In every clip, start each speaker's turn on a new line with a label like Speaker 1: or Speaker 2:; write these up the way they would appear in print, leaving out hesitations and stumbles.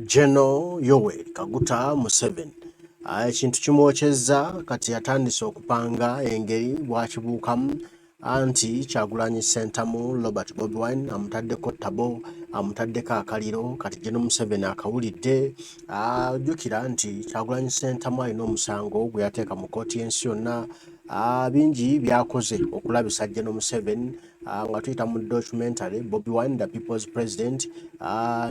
Speaker 1: Geno Yowe Kaguta Museveni ekintu kimwokyezza kati yatandise okupanga engeri bwakibuukamu anti Kyagulanyi Ssentamu Robert Bobi Wine amutaddeko ttabo amutaddeko akaliro kati Geno Museveni akawulidde ajjukira nti Kyagulanyi Ssentamu alina omusango gwe yateeka mu kkooti y'ensi yonna bingi byakoze okulabisa Geno Museveni nga tuyita mu documentary Bobi Wine the People's President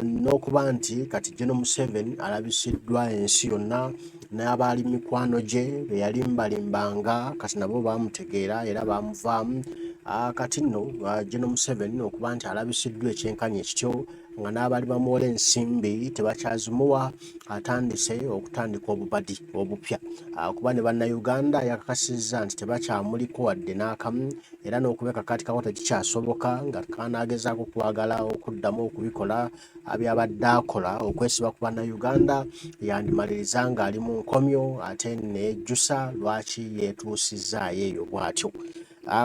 Speaker 1: n'okuba nti kati Geno Museveni alabisiddwa ensi yonna n'abaali mikwano gye be yalimbalimbanga kati nabo baamutegeera era baamuvaamu kati nno Geno Museveni okuba nti alabisiddwa ekyenkanya ekityo nga n'abaali bamuwola ensimbi tebakyazimuwa atandise okutandika obubadi obupya kuba ne bannayuganda yakakasizza nti tebakyamuliko wadde n'akamu era n'okubeka kati kako tekikyasoboka nga kanaagezaako kwagala okuddamu okubikola byabadde akola okwesiba ku bannayuganda yandimaliriza ng'ali mu nkomyo ate nejjusa lwaki yeetuusizaayo eyo bw'atyo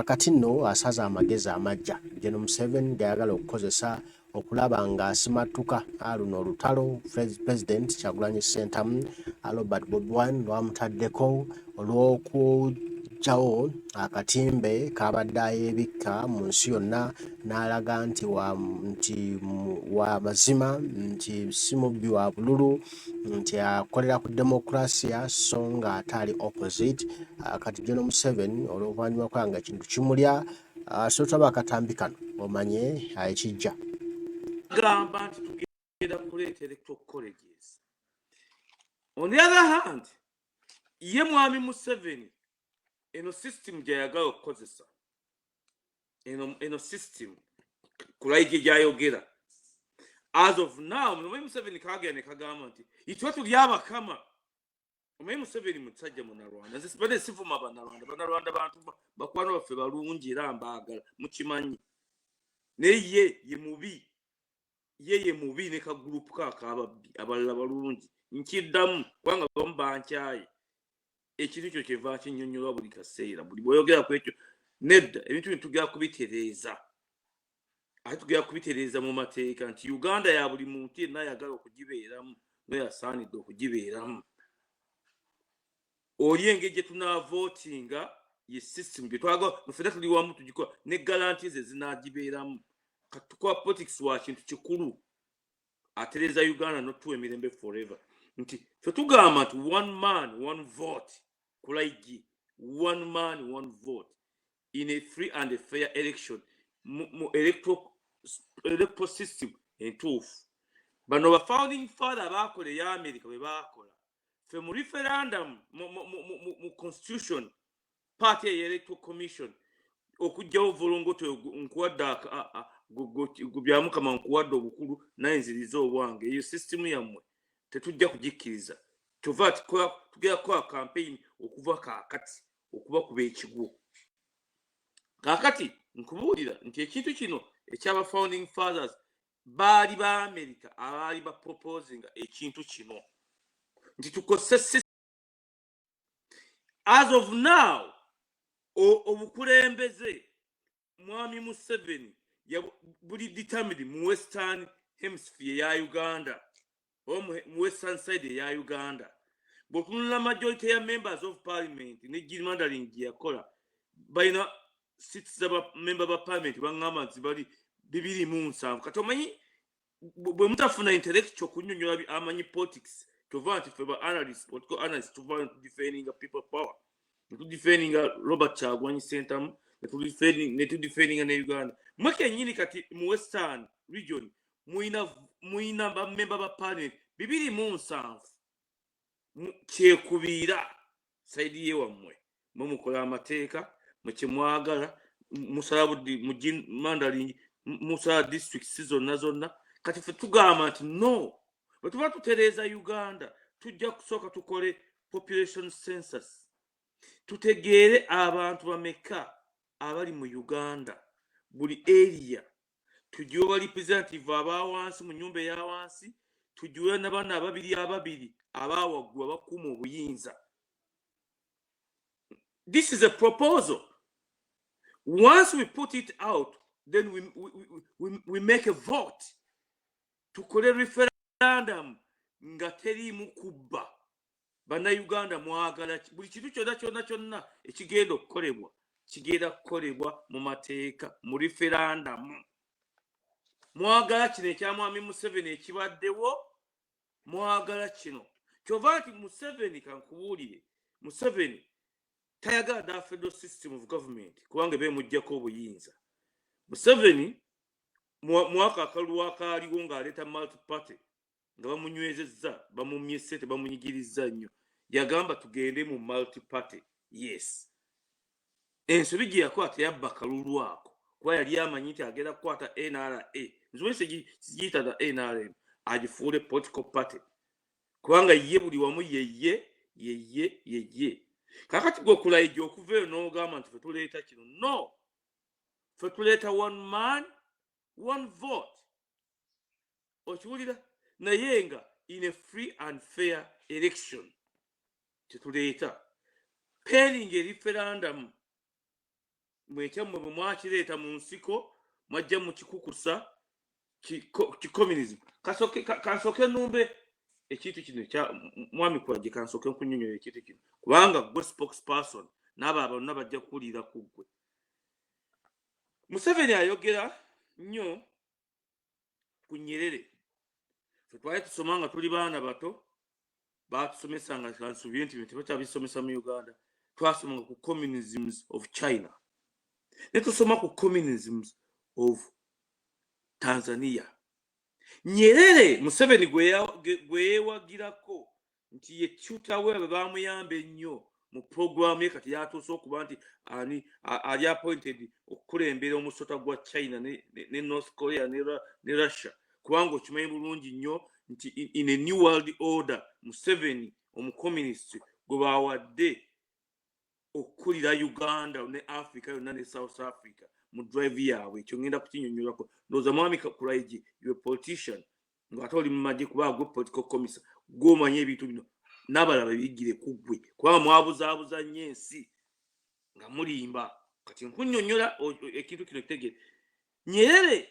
Speaker 1: kati nno asaza amagezi amaggya Geno Museveni gayagala okukozesa okulaba ng'asimattuka luno olutalo President Kyagulanyi Ssentamu Robert Bobi Wine lwamutaddeko olw'okugyawo akatimbe kabadde ayeebikka mu nsi yonna n'alaga nti wa mazima nti si mubbi wa bululu nti akolera ku demokrasiya so nga ate ali opposite kati Geno Museveni olw'oluvannyuma kola nga ekintu kimulya so taba akatambi kano omanye ekijja
Speaker 2: gamba nti tugenda kuleeta electoral colleges. On the other hand, ye mwami Museveni eno system gyayagala okukozesa eno system kulayije gyayogera as of now mwami Museveni kagenda ne kagamba nti itwe tuli abakama. Mwami Museveni musajja munnalwanda nze sibadde sivuma bannalwanda bantu bakwano baffe balungi era mbaagala mukimanyi naye ye mubi ye mubi ne ka group kakababbi abalala balungi nkiddamu kubanga bamu bankyaye ekintu kyo kyeva kinnyonnyola buli kaseera buli bw'oyogera ku ekyo nedda ebintu tugenda kubitereeza ate tugenda kubitereeza mu mateeka nti Uganda ya buli muntu yenna ayagala okugibeeramu n'oyasaanidde okugibeeramu oli engeri gye tunaavootinga ye system gye twagala ffenna tuli wamu tugikola ne garanti ze zinaagibeeramu katukola politics wa kintu kikulu atereza Uganda notuwa emirembe forever nti ffe tugamba nti one man one vote kulaigi one man one vote in a free and a fair election mu electoral system entuufu bano ba founding father baakola eya America bwe baakola ffe mu referendum mu constitution party electoral commission okujjawo volongoto nkuwadde gubyamukama nkuwadde obukulu naye nziriza obwange eyo system yammwe tetujja kugikkiriza kyova tugenda kukola campaign okuva kaakati okuba kuba ekigwo kaakati nkubuulira nti ekintu kino ekyaba founding fathers baali ba America abaali ba proposinga ekintu kino nti tukozese as of now obukulembeze mwami Museveni buli determined mu western hemisphere ya Uganda mu western side ya Uganda bwotunula majority ya members of parliament ne gerrymandering yakola balina seats za member ba parliament bangamba nti bali 207 kati omanyi bwe mutafuna intellectual kunnyonnyola amanyi politics tova nti ffe ba analysts political analysts tuva defending people power defending Robert Kyagulanyi Ssentamu defending ne Uganda mweke nyini kati mu western region muina ba member ba parliament 207 kyekubiira saidi ye wammwe mukola amateeka mwekimwagala musala budi mu mandaling musala districts zonna kati ffe tugamba nti no bwe tuba tutereeza Uganda tujja kusooka tukole population census tutegeere abantu bameka abali mu Uganda buli area tujiwe representative abawansi mu nyumba ya wansi tujiwe n'abaana ababiri abawaggulu abakuuma obuyinza. This is a proposal. Once we put it out, then we make a vote to call a referendum nga teriimu kubba. Bannayuganda mwagala buli kintu kyonna ekigenda okukolebwa kigenda kukolebwa mu mateeka mu referandamu. Mwagala kino ekyamwami Museveni ekibaddewo, mwagala kino kyova nti Museveni kankubuulire, Museveni tayagala da federal system of government kubanga beemuggyako obuyinza. Museveni mwaka akalulu akaaliwo ng'aleeta multi party nga bamunywezezza bamumyese tebamunyigiriza nnyo, yagamba tugende mu multi party. Yes, ensobi gye yakola teyabba kalulu ako kuba yali amanyi nti agenda kukwata NRA, nsobi sigiyita na NRM, agifuule political party kubanga ye buli wamu yeye. Kakati gwe okulayija okuva eyo n'ogamba nti fe tuleeta kino. No, fe tuleeta one man one vote. Okiwulira? Naye nga in a free and fair election kyetuleeta pending a referendum mwekyamwe bwe mwakireeta mu nsiko mwajja mu kikukusa communism. Kansooke numbe ekintu kino ekya mwami Kwajje, kansooke nkunyonyola ekintu kino kubanga gwe spokesperson n'abo bonna bajja kuwulira ku ggwe. Museveni ayogera nnyo ku Nyerere. Fe twali tusoma nga tuli baana bato, batusomesa nga kansuubire nti tebakyabisomesa mu Uganda. Twasoma ku communisms of China ne tusoma ku communisms of Tanzania. Nyerere Museveni gwe yeewagirako nti ye tutor we bamuyamba ennyo mu programu ye, kati yatuuse okuba nti ali appointed okukulembera omusota gwa China ne North Korea ne Russia, kubanga okimanyi bulungi nnyo nti in a new world order Museveni omucommunist gwe bawadde okukulira Uganda ne Africa yonna ne South Africa mu drive yaabwe. Ekyo ngenda kukinyonyolako. Ndowooza mwami Kakulaiji, you a politician ng'ate oli mu magye kuba gwe political commissar, gw'omanyi ebintu bino n'abalala bebigire ku ggwe kubanga mwabuzaabuza nnyo ensi nga mulimba. Kati nkunyonyola ekintu kino kitegere. Nyerere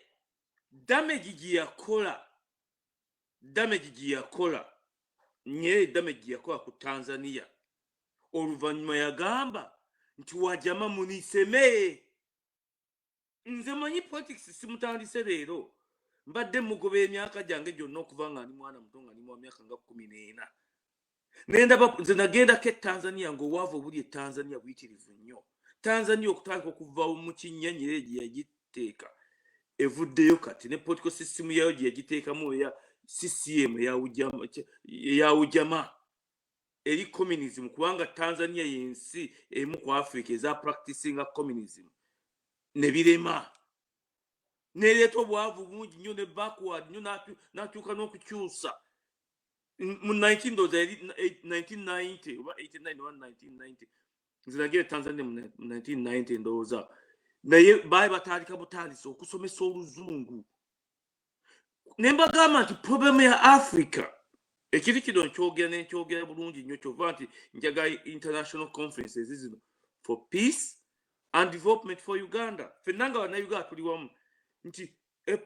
Speaker 2: damage gye yakola Nyerere damage gye yakola ku Tanzania, oluvannyuma yagamba nti wajama muniseme. Nze manyi politics simutandise leero, mbadde mugoba emyaka gyange gyonna okuva nga ndi mwana muto nga ndi mu myaka nga 14. Nendaba nze nagendako e Tanzania ng'obwavu obuli e Tanzania buyitirivu nnyo. Tanzania okutandika okuva mu kinnya Nyerere gye yagiteeka evuddeyo kati ne political system yayo gye yagiteekamu eya CCM eya ujama eri communism, kubanga Tanzania yensi emu ku Africa eza practicing communism ne birema nereeta obwavu bungi nnyo ne backward nnyo n'atuuka n'okukyusa mu 1990 oba 89 oba 1990. Nze nagenda Tanzania mu 1990 ndowooza, naye baali batandika butandisa okusomesa oluzungu. Ne mbagamba nti problem ya Africa ekintu kino nkyogera bulungi nnyo, kyova nti njagala international conferences zino for peace and development for Uganda. Ffenna nga bannayuganda tuli wamu nti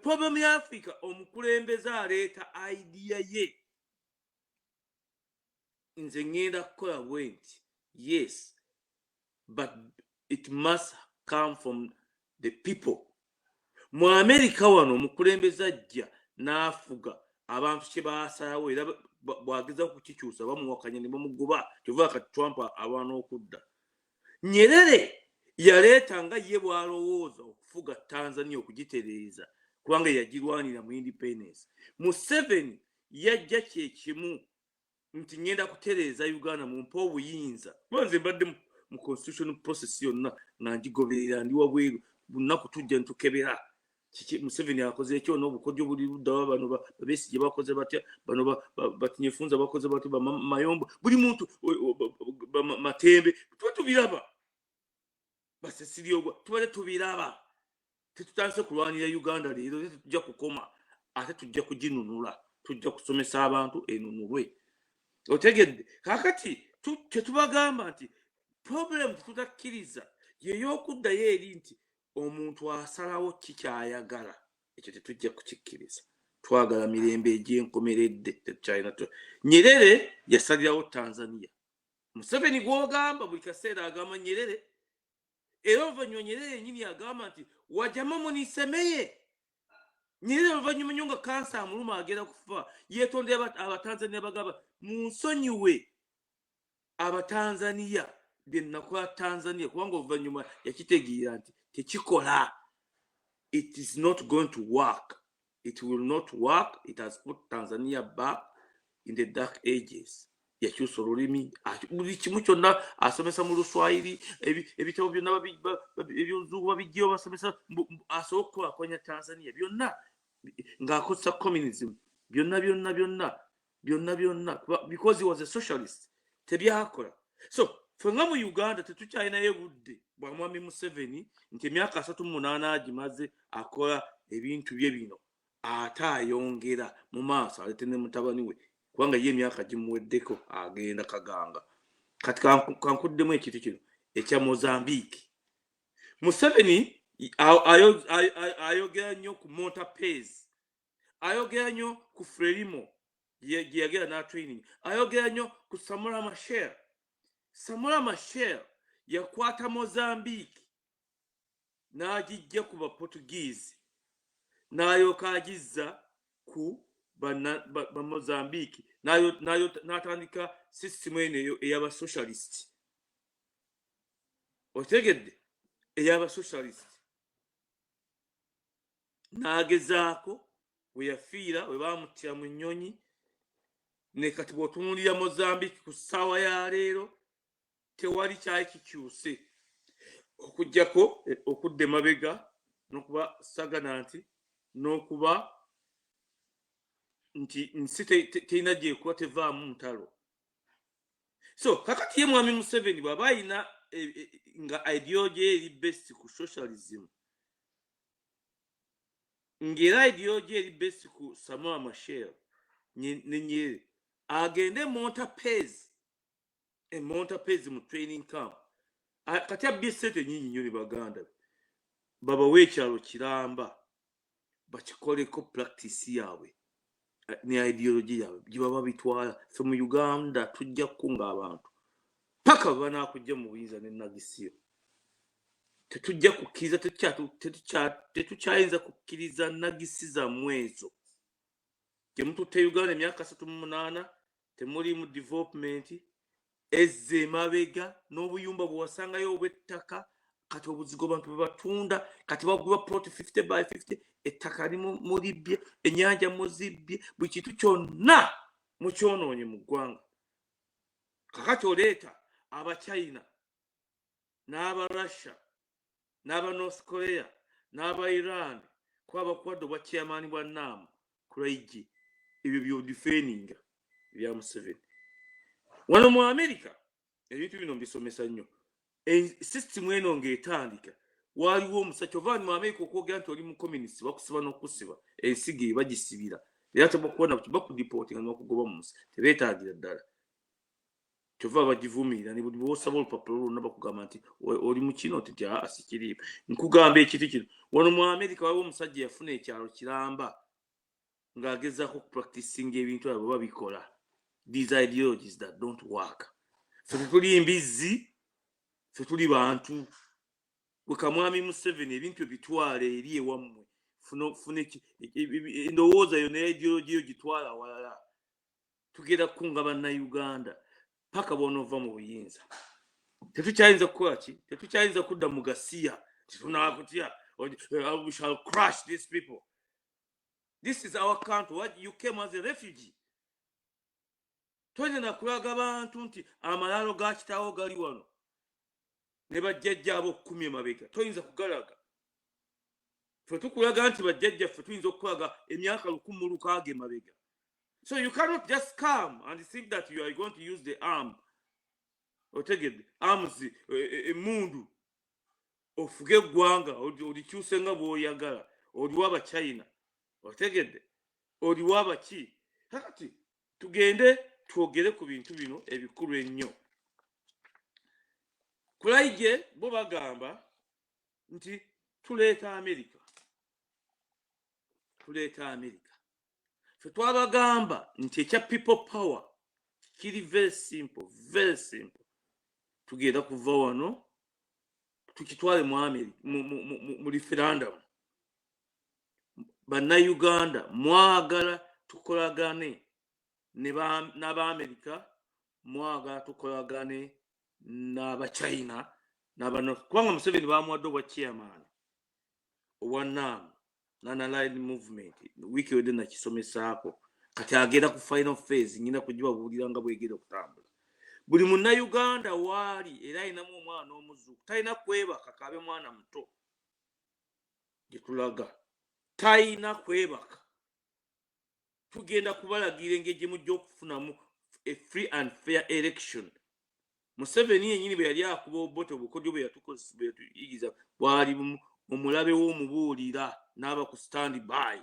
Speaker 2: problem ya Africa omukulembeze aleeta idea ye. Nze ngenda kukola bwe nti yes, but it must come from the people. Mu America wano omukulembeze ajja n'afuga abantu kye baasalawo era bwageza kukikyusa bamuwakanya ne bamugoba, kyova kati Trump abaana okudda. Nyerere yaleeta nga ye bw'alowooza okufuga Tanzania okugitereeza kubanga yagirwanira mu independence. Museveni yajja kyekimu nti ngenda kutereeza Uganda mu mpa obuyinza. Nze mbadde mu constitutional process yonna nga ngigoberera, ndi wabweru bunaku tujja ntukebera kiki Museveni akoze ekyo n'obukodyo buli luddawa, bano Besigye bakoze batya, bano Batinyefunza bakoze batya, Mayombo, buli muntu Matembe, tuba tubiraba. Basesiriogwa tubale tubiraba. Tetutandise kulwanira Uganda leero, tujja kukoma ate tujja kuginunula, tujja kusomesa abantu enunulwe. Otegedde kakati tetubagamba nti problem tetutakkiriza y'ey'okuddayo eri nti omuntu asalawo kikyayagala, ekyo tetujja kukikkiriza. twagala mirembe egy'enkomeredde tetukyalina. Nyerere yasalirawo Tanzania. Museveni gw'ogamba buli kaseera agamba Nyerere, era oluvannyuma Nyerere yennyini agamba nti wajama munisemeye. Nyerere oluvannyuma nnyo nga kansa amuluma agenda kufa, yeetondera Abatanzania bagamba munsonyiwe Abatanzania bye nakola Tanzania, kubanga oluvannyuma yakitegeera nti tekikola. It is not going to work. It will not work. It has put Tanzania back in the dark ages. Yakyusa olulimi, buli kimu kyonna asomesa mu Luswayiri, ebitabo byonna eby'oluzungu babijjayo basomesa, asobola okukulaakulanya Tanzania byonna ng'akozesa communism, byonna, because he was a socialist. Tebyakola. So ffe nga mu Uganda tetukyalinayo budde bwa Mwami Museveni nti emyaka 38 agimaze akola ebintu bye bino, ate ayongera mu maaso alete ne mutabani we, kubanga ye emyaka gimuweddeko agenda kaganga. Kati kankuddemu ekintu kino ekya Mozambique. Museveni ayogera nnyo ku Montapez, ayogera nnyo ku Frelimo gye yagera na training, ayogera nnyo ku Samora Machel. Samora Machel yakwata Mozambique n'agijja ku Baportuguese n'ayoka agizza ku ba Mozambique n'atandika system eno ey'aba socialist. Otegedde ey'aba socialist n'agezaako we yafiira we baamutira mu nnyonyi. Ne kati bw'otunuulira Mozambique ku ssaawa ya leero tewali kyali kikyuse okuggyako okudda emabega n'okuba sagananti n'okuba nti nsi terina gyekuba tevaamu ntalo. So kakati ye Mwami Museveni bw'aba alina nga ideology eri based ku socialism, ng'era ideology eri based ku Samora Machel ne Nyerere, agende Montapez mu training camp. Kati abbye ssente nnyingi nnyo ne baganda be, babawe ekyalo kiramba bakikoleko practice yaabwe ne ideology yaabwe gye baba bitwala. Ffe mu Uganda tujja kukunga abantu paka bwe banaakujja mu buyinza n'ennagisiyo. Tetujja kukkiriza, tetukyayinza kukkiriza nnagisi zammwe ezo. Gye mututte Uganda emyaka 38 temuli mu development, ezze emabega n'obuyumba bwe wasangayo obw'ettaka, kati obuzigo bantu bwe batunda, kati bagula plot 50 by 50, ettaka mulibbye, ennyanja muzibbye, buli kintu kyonna mukyonoonye mu ggwanga. Kakati oleeta Abachina n'aba Russia n'aba North Korea n'aba Iran kuba bakwadde obwa chairman bwa NAM Kuraiji, ebyo by'odifeninga ebya Museveni. Wano mu America ebintu bino mbisomesa nnyo. System eno ng'etandika waliwo omusajja ova mu America okwogera nti oli mu communist bakusiba n'okusiba, ensigo bagisibira era tebakubona bakudipotinga n'okugoba mu nsi, tebeetaagira ddala. Kyova bagivumirira ne buli bw'osaba olupapula lwonna bakugamba nti oli mu kino nti asikiriimu. Nkugamba ekintu kino, wano mu America waliwo omusajja yafuna ekyalo kiramba ng'agezaako okupracticinga ebintu abo babikola. These ideologies that don't work. Ffe tetuli mbizzi, ffe tuli bantu. Weka Mwami Museveni ebintu ebitwale eri ewammwe, fune endowooza yo ne ideology yo gitwala walala. Tugenda kukunga bannayuganda paka bw'onoova mu buyinza. Tetukyayinza kukola ki? Tetukyayinza kudda mu gasiya tetunaakutya, we shall crush these people. This is our country. What you came as a refugee. Toyina nakulaga bantu nti amalalo ga kitaawo gali wano ne bajjajja abo 10 emabega. Toyinza kugalaga. Ffe tukulaga nti bajjajjaffe tuyinza okulaga emyaka 100 emabega. So you cannot just come and think that you are going to use the arm. Otegedde arms emundu ofuge eggwanga olikyuse nga bw'oyagala, oliwa Abachina. Otegedde oliwa abaki. Kakati tugende twogere ku bintu bino ebikulu ennyo. Kulaije bo bagamba nti tuleeta America. twabagamba nti ekya people power kiri very simple, very simple. Tugenda kuva wano tukitwale mu America mu referendum. Bannayuganda mwagala tukolagane n'Abamerika, mwagala tukolagane n'Abachina n'abano, kubanga Museveni bamuwadde obwa chairman owa NAM, Non-Aligned Movement, wiki wedde nakisomesaako, kati agenda ku final phase, nyina kugibabuulira nga bwegenda okutambula. Buli munnayuganda waali era ayinamu omwana omuzuuku talina kwebaka kabe mwana muto gyetulaga, talina kwebaka. Tugenda kubalagira engeri gye mujja okufunamu a free and fair election. Museveni yennyini bwe yali akuba obote obukodyo bwe yatuyigiza bwali omulabe w'omubuulira n'aba ku stand by.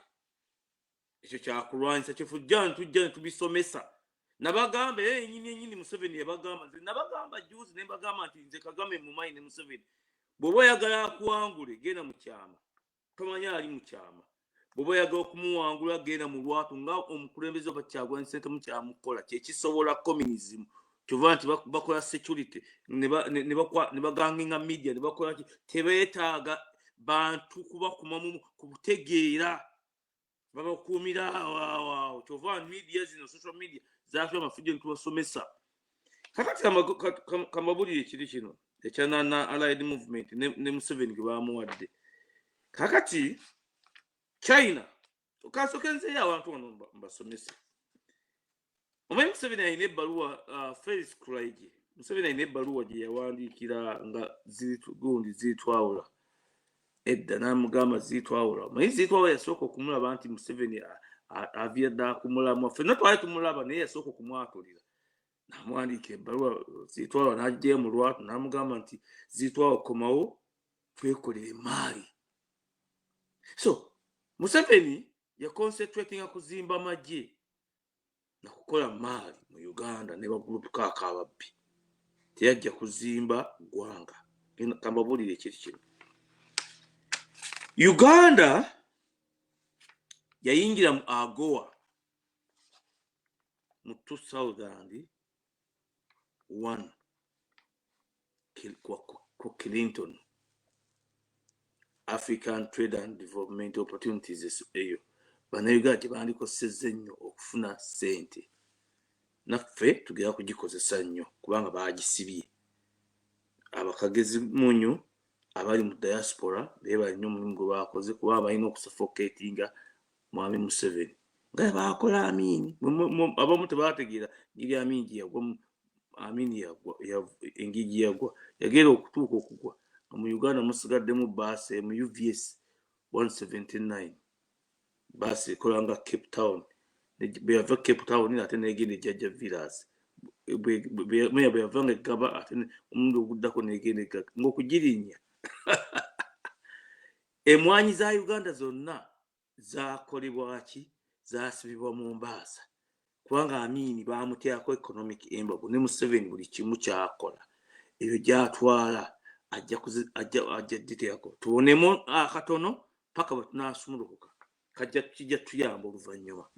Speaker 2: Ekyo kyakulwanyisa kyefujja tujja tubisomesa. Nabagamba yennyini Museveni yabagamba, nze nabagamba juzi ne mbagamba nti nze Kagame mumanyi ne Museveni. Bw'oba oyagala akuwangule genda mu kyama, tomanya ali mu kyama. Bw'oba oyagala okumuwangula genda mu lwatu nga omukulembeze oba Kyagulanyi Ssentamu kyamukola kyekisobola communism. Kyova nti bakola security ne baganginga media ne bakola tebeetaaga bantu kubakumamu kubutegeera babakuumira awo. Kyova media zino social media zaafya amafujo ntubasomesa. Kakati kamabulire ekiri kino ekya Non-Aligned Movement ne Museveni gwe bamuwadde. Kakati China okasokenzeyo abantu wano mbasomese. Omanyi Museveni alina ebbaluwa Felix Kulaije. Museveni alina ebbaluwa gye yawandiikira nga gundi zitwawula edda n'amugamba zitwawula. Omanyi zitwawula yasooka okumulaba nti Museveni avyadde akumulamwa. Ffenna twali tumulaba naye yasooka okumwatulira. N'amuwandiika ebbaluwa zitwawula n'aggyayo mu lwatu n'amugamba nti zitwawula komawo twekolere emaali. So Museveni yaconcentratinga kuzimba magye na kukola maali mu Uganda ne bagulupu kaaka ababbi. Teyajja kuzimba ggwanga. Kambabulire ekiri kino. Uganda yayingira mu AGOA mu 2001 ku Clinton. African Trade and Development Opportunities eyo. Bannayuganda gye bandikosezza ennyo okufuna ssente. Naffe tugera kugikozesa nnyo kubanga baagisibye. Abakagezi munyu abali mu diaspora beebali nnyo omulimu gwe baakoze kuba balina okusuffocatinga Mwami Museveni. Nga baakola Amini. Abamu tebaategeera ngeri Amini gye yagwa. Amini yagwa engeri gye yagwa. Yagera okutuuka okugwa. Mu Uganda musigaddemu baasi mu UVS 179. Baasi ekola nga Cape Town. Bwe yava Cape Town ate n'egenda ejjajja Villas. Bwe yava ng'eggaba ate omundi oguddako n'egenda eggaga ng'okugirinnya. Emwanyi za Uganda zonna zaakolebwa ki? Zaasibibwa mu Mbaasa. Kubanga Amini baamutyako economic embargo ne Museveni buli kimu kyakola. Ebyo gy'atwala ajja diteako. Tuwonemu akatono paka bwe tunaasumulukuka. Kijja tuyamba oluvannyuma.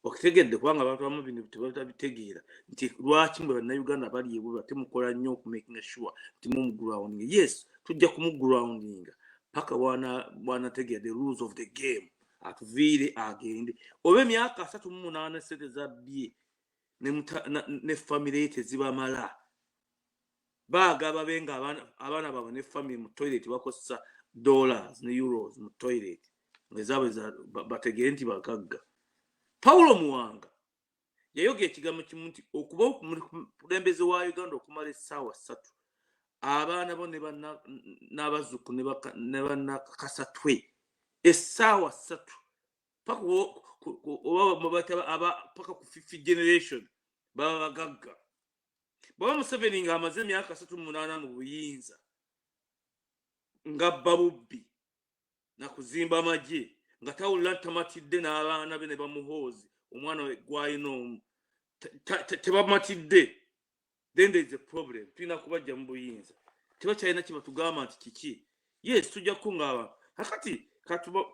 Speaker 2: Okitegedde kubanga abantu abamu bino tebatabitegeera nti lwaki mwe bannayuganda bali ebulwa temukola nnyo okumakinga sure nti mumugrounding. Yes, tujja kumugroundinga paka wanategeera the rules of the game. Atuviire agende. Oba emyaka 38 sente zabbye ne family ye tezibamala. Baagaba benga abaana baabwe ne family mu toilet bakozesa dollars ne euros mu toilet. Ngezabwe bategeere nti bagagga. Paulo Muwanga yayogera ekigambo kimu nti okuba omukulembeze wa Uganda okumala essaawa 3 abaana bo n'abazzukulu ne bannakasatwe essaawa 3 paka ku 5th generation baba bagagga. Baba Museveni ng'amaze emyaka 38 mu buyinza nga babubbi na kuzimba magye nga tawulira tamatidde n'abaana be ne bamuhoozi omwana we gwayina tebamatidde. Then there is a problem. Tulina kubajja mu buyinza. Tebakyalina kye batugamba nti kiki. Yes, tujja kungaba. Kakati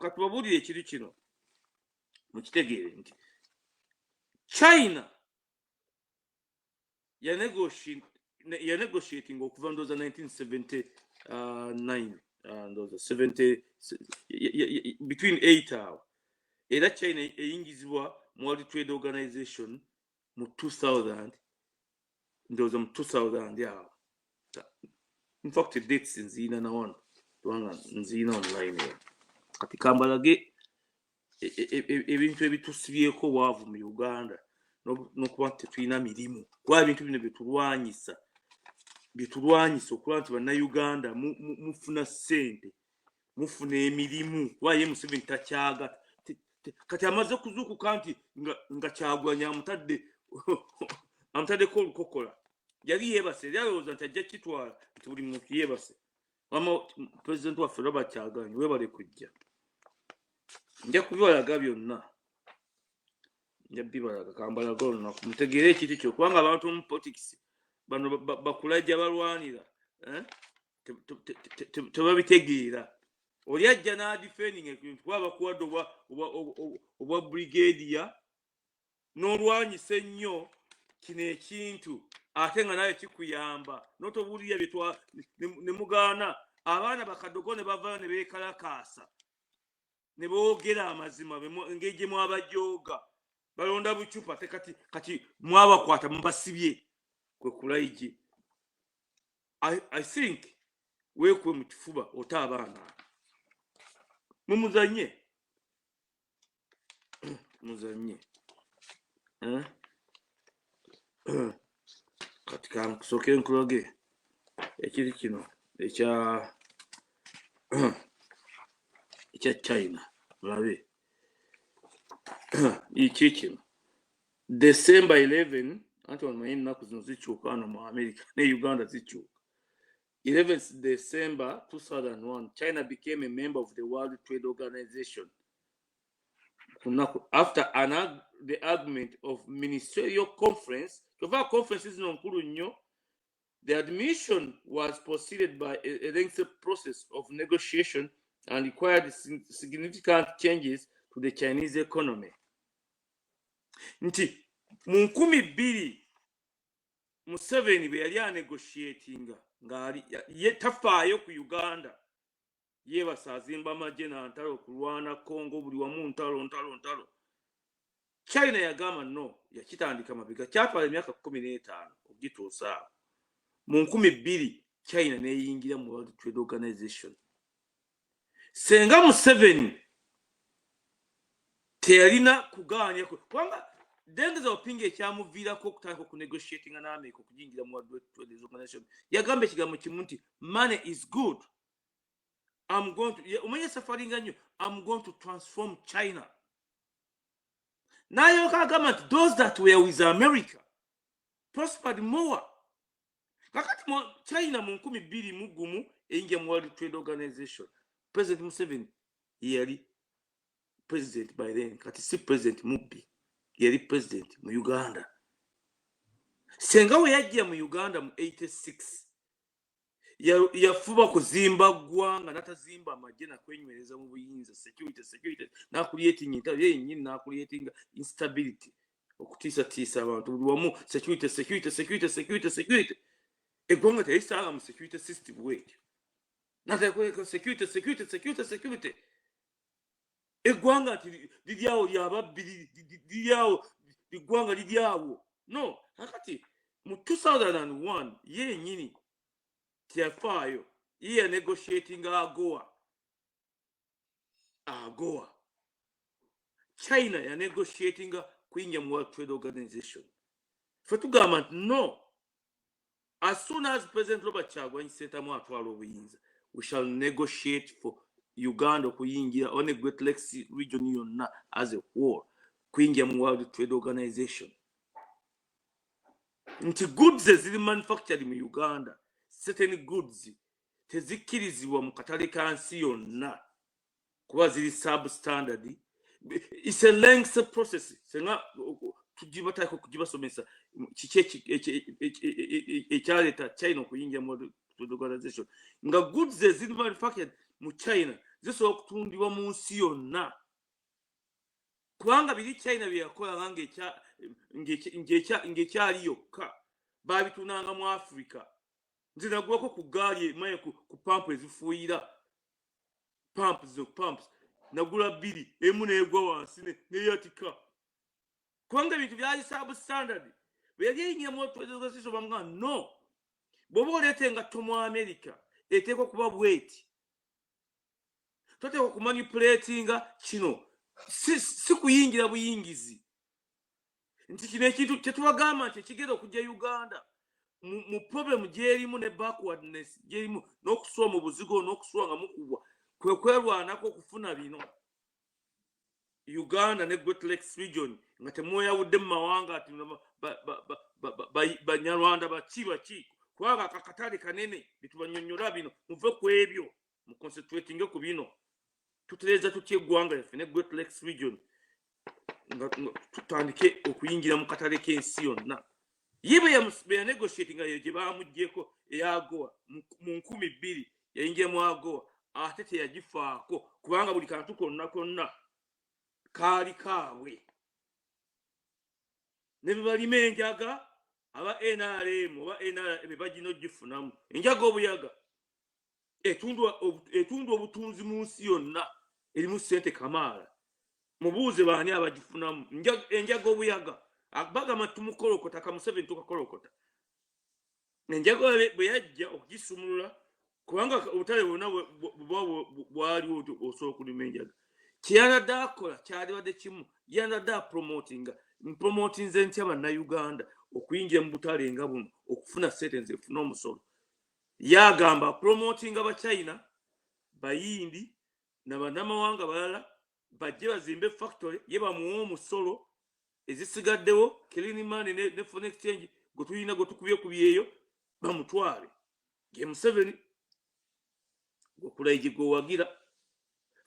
Speaker 2: katubabuulire ekiri kino mukitegeere nti China ya negotiating okuva ndoza 1979 ndoza 70 between 8 hours. Era China eyingizibwa mu World Trade Organization mu 2000 ndoza mu 2000 yawo. In fact dates nzina na one tuanga nzina online kati kambalage ebintu ebitusibyeko waavu mu Uganda nokuba tetulina mirimu kwa ebintu bino bitulwanyisa okuba nti bannayuganda mufuna ssente mufuna emirimu waye Museveni takyaga kati amaze okuzuukuka nti nga Kyagulanyi amutaddeko olukokola yali yeebase era alowooza nti ajja kitwala nti buli muntu yeebase. Wama pulezidenti waffe Robert Kyagulanyi weebale kujja nja kubibalaga byonna nja bibalaga kambalaga olunaku mutegeere ekiti kyo kubanga abantu mu politics bano bakulajja balwanira tebabitegeera. Oli ajja n'adifending ebintu kuba bakuwadde obwa brigadier n'olwanyisa ennyo kino ekintu ate nga naye kikuyamba n'otobuulira ne mugaana abaana bakadogo ne bavaayo ne beekalakaasa ne boogera amazima engeri gye mwabajooga balonda bucupa kati mwabakwata mubasibye kwe kulayigi. I think weekwe mu kifuba ota abaana mumuzanye kati kankusooke nkuloge ekiri kino ekya China mulabe iki kino December 11 anti wamanyi ennaku zino zikyuka wano mu America ne Uganda zikyuka. 11th December 2001 China became a member of the World Trade Organization after the argument of ministerial conference. Conferences in Nkulu. The admission was preceded by a lengthy process of negotiation and required significant changes to the Chinese economy. Nti mu 2000 Museveni bwe yali negotiating ngali tafaayo ku Uganda yeebasa azimba amagye na ntalo kulwana Congo buli wamu ntalo. China yagamba no yakitandika mabega kyatwala emyaka 15 okugituusa. Mu 2000 China neyingira mu World Trade Organization. Senga Museveni teyalina kuganya kubanga dengeza opinga ekyamuviirako okutandika okunegotiatinga n'America okuyingira mu World Trade Organization yagamba ekigambo kimu nti money is good. I'm going to transform China. Nayo kagamba nti those that were with America prospered more. Kakati China mu 2001 eyingira mu World Trade Organization. President Museveni yali president by then kati si president Mubi yali president mu Uganda. Senga we yajja mu Uganda mu 86 yafuba kuzimba gwanga natazimba amagye na kwenywereza mu buyinza security na creating yenyini na creating instability okutiisa abantu buli wamu security egonga teyisanga mu security system wetyo natekweka security egwanga liryawo lyababbi liryawo ligwanga liryawo no akati mu 2001 yenyini tiafayo iye negotiating AGOA China ya negotiating kuingia mu World Trade Organization. Fatugama no, as soon as President Robert Kyagulanyi Ssentamu atwala obuyinza we shall negotiate for Uganda kuyingira on a Great Lakes region yonna as a whole kuingia mu World Trade Organization. Nti goods eziri manufactured mu Uganda, certain goods tezikirizibwa mu katale kansi yonna kuba ziri substandard. It's a lengthy process. Senga tujibatako kujibasomesa ekyaleta China kuyingira mu World Trade Organization. Nga goods eziri manufactured mu China zisobola okutundibwa mu nsi yonna kubanga biri China byakola ngange ngekyali yokka babitunanga mu Africa nze nagwako ku gaali emaye ku pampu ezifuuyira pumps nagula 2 emu negwa wansi neyatika kubanga ebintu byali substandard beyalinyemu president bamga no bwoba oleeta engatto mu America eteekwa kuba bweti toteekwa kumanipulatinga kino si kuyingira buyingizi nti kino ekintu kyetubagamba nti ekigenda okujja Uganda mu problem gyerimu ne backwardness gyerimu n'okuswa mu buzigo n'okuswa nga mukubwa kwe kwerwanako okufuna bino Uganda ne Great Lakes region nga temweyawudde mu mawanga ati Banyarwanda baki kubanga akakatale kanene bitubanyonnyola bino muve ku ebyo mu concentrating ku bino tutereeza tutya eggwanga yaffe ne Great Lakes region nga tutandike okuyingira mu katale k'ensi yonna ye be negotiatinga yo gye bamuggyeko eyagowa mu 2000 yayingira mu agowa ate teyagifaako kubanga buli kantu konna kaali kaabwe ne bebalima enjaga aba NRM oba NRM bagina ogifunamu enjaga obuyaga etundu obutunzi mu nsi yonna erimu ssente kamaala mubuuze baani abagifunamu enjaga obuyaga bagamba tumukolokota kamuseveni tukakolokota enjaga bwe yajja okugisumulula kubanga obutale bwonna bwaliwo osobola okulima enjaga kyeyanadde akola kyalibadde kimu yanadde promotinze ntya bannayuganda okuyingira mu butale nga buno okufuna ssente nze efuna omusolo yagamba promotinga Abachina bayindi n'abannamawanga balala bajje bazimbe factory ye bamuwa omusolo ezisigaddewo clean money ne foreign exchange gwe tulina gwe tukubyeyo bamutwale ye Museveni gwekulaiye gwe wagira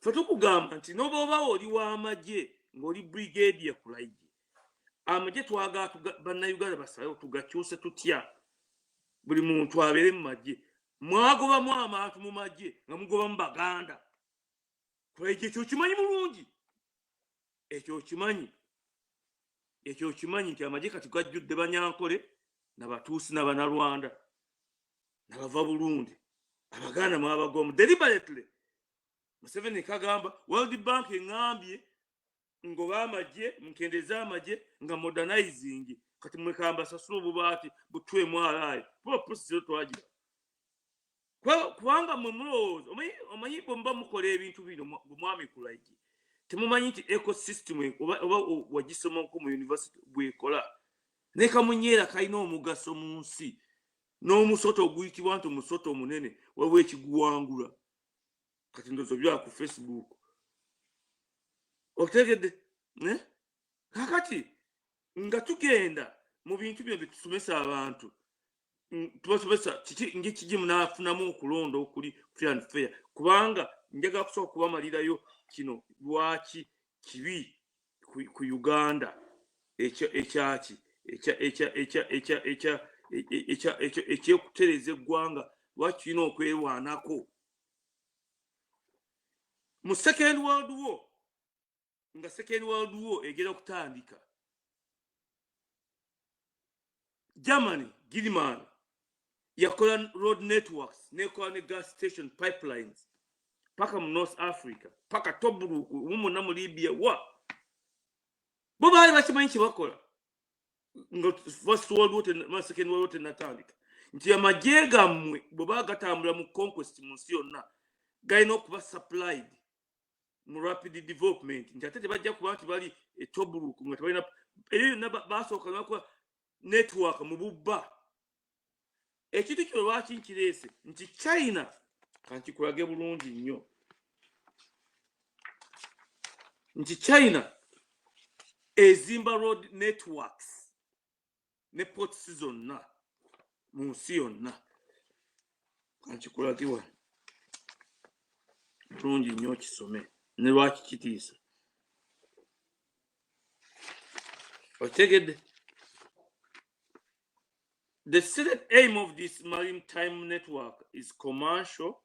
Speaker 2: fe tukugamba nti noba oba oli w'amagye ng'oli brigadier kulaiye amagye twagala bannayuganda basalewo tugakyuse tutya buli muntu abeere mu magye mwagobamu abantu mu magye nga mugobamu Baganda kulaiye ekyo kimanyi bulungi ekyo kimanyi nti amagye kati gajjudde Banyankole n'Abatuusi n'Abanarwanda n'abava Burundi Abaganda mwabagomu deliberately Museveni kagamba World Bank engambye ngoba amagye mukendeza amagye nga modernizing kati mwekamba sasula obubaati butwemu alayi kuba process twagira kubanga mwe mulowooza omanyi bomba mukola ebintu bino mwami kulaiye temumanyi nti ecosystem oba wagisomako mu university bwekola ne kamunyeera kalina omugaso mu nsi n'omusoto oguyitibwa nti omusoto omunene waliwo ekiguwangula kati ndozo bya ku Facebook otegedde kakati nga tugenda mu bintu bino bitusomesa abantu tubasomesa kiki munafunamu okulonda okuli fair and fair kubanga njaga kusobola kubamalirayo kino lwaki kibi ku Uganda ekyekutereza eggwanga lwaki kirina okwerwanako mu Second World War nga Second World War egera okutandika Germany Gilman yakola road networks nekola ne gas station pipelines paka mu North Africa paka Tobruk mumuna mu Libya bo baali bakimanyi kyebakola nga First World War na Second World War natandika nti amagye gammwe bwe bagatambula mu conquest mu nsi yonna galina okuba supplied mu rapid development nti ate tebajja kuba nti bali Tobruk nga tebalina eyo basooka nakuba network mu bubba ekintu kyo lwaki nkireese nti China kankikulage bulungi nnyo nti China ezimba road networks ne ports zonna mu nsi yonna kankikulage wano bulungi nnyo kisome ne lwaki kitiisa otegedde. The stated aim of this maritime network is commercial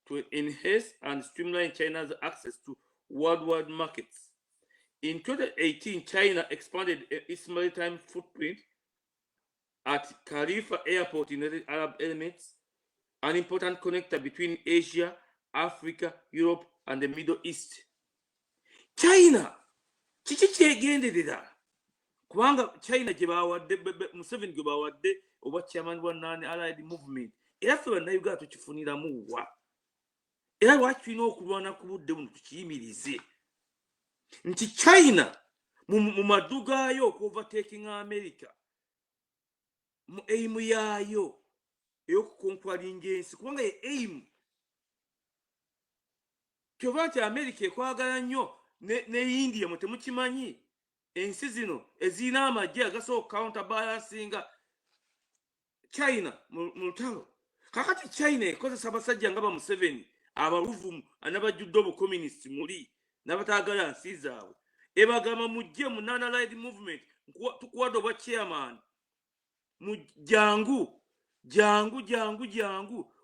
Speaker 2: to enhance and streamline China's access to worldwide markets, In 2018, China expanded its maritime footprint at Khalifa Airport in the Arab Emirates, an important connector between Asia, Africa, Europe, and the Middle East. China, kiki kyegenderera kubanga China gye bawadde Museveni gye bawadde oba chairman wa non-allied movement era ffe bannayuganda tukifuniramu wa era lwaki tulina okulwana ku budde buno tukiyimirize nti China mu maddu gaayo okuovertaking America mu aim yaayo ey'okukonkwalinga ensi kubanga ye aim kyova nti America ekwagala nnyo ne India mwe temukimanyi ensi zino ezirina amagye agasobola counterbalancinga China mu lutalo kakati China ekozesa abasajja nga ba Museveni abaluvumu anabajjudde obucommunist muli n'abataagala nsi zaabwe ebagamba mujje mu non-allied movement tukuwadde obwa chairman mu jangu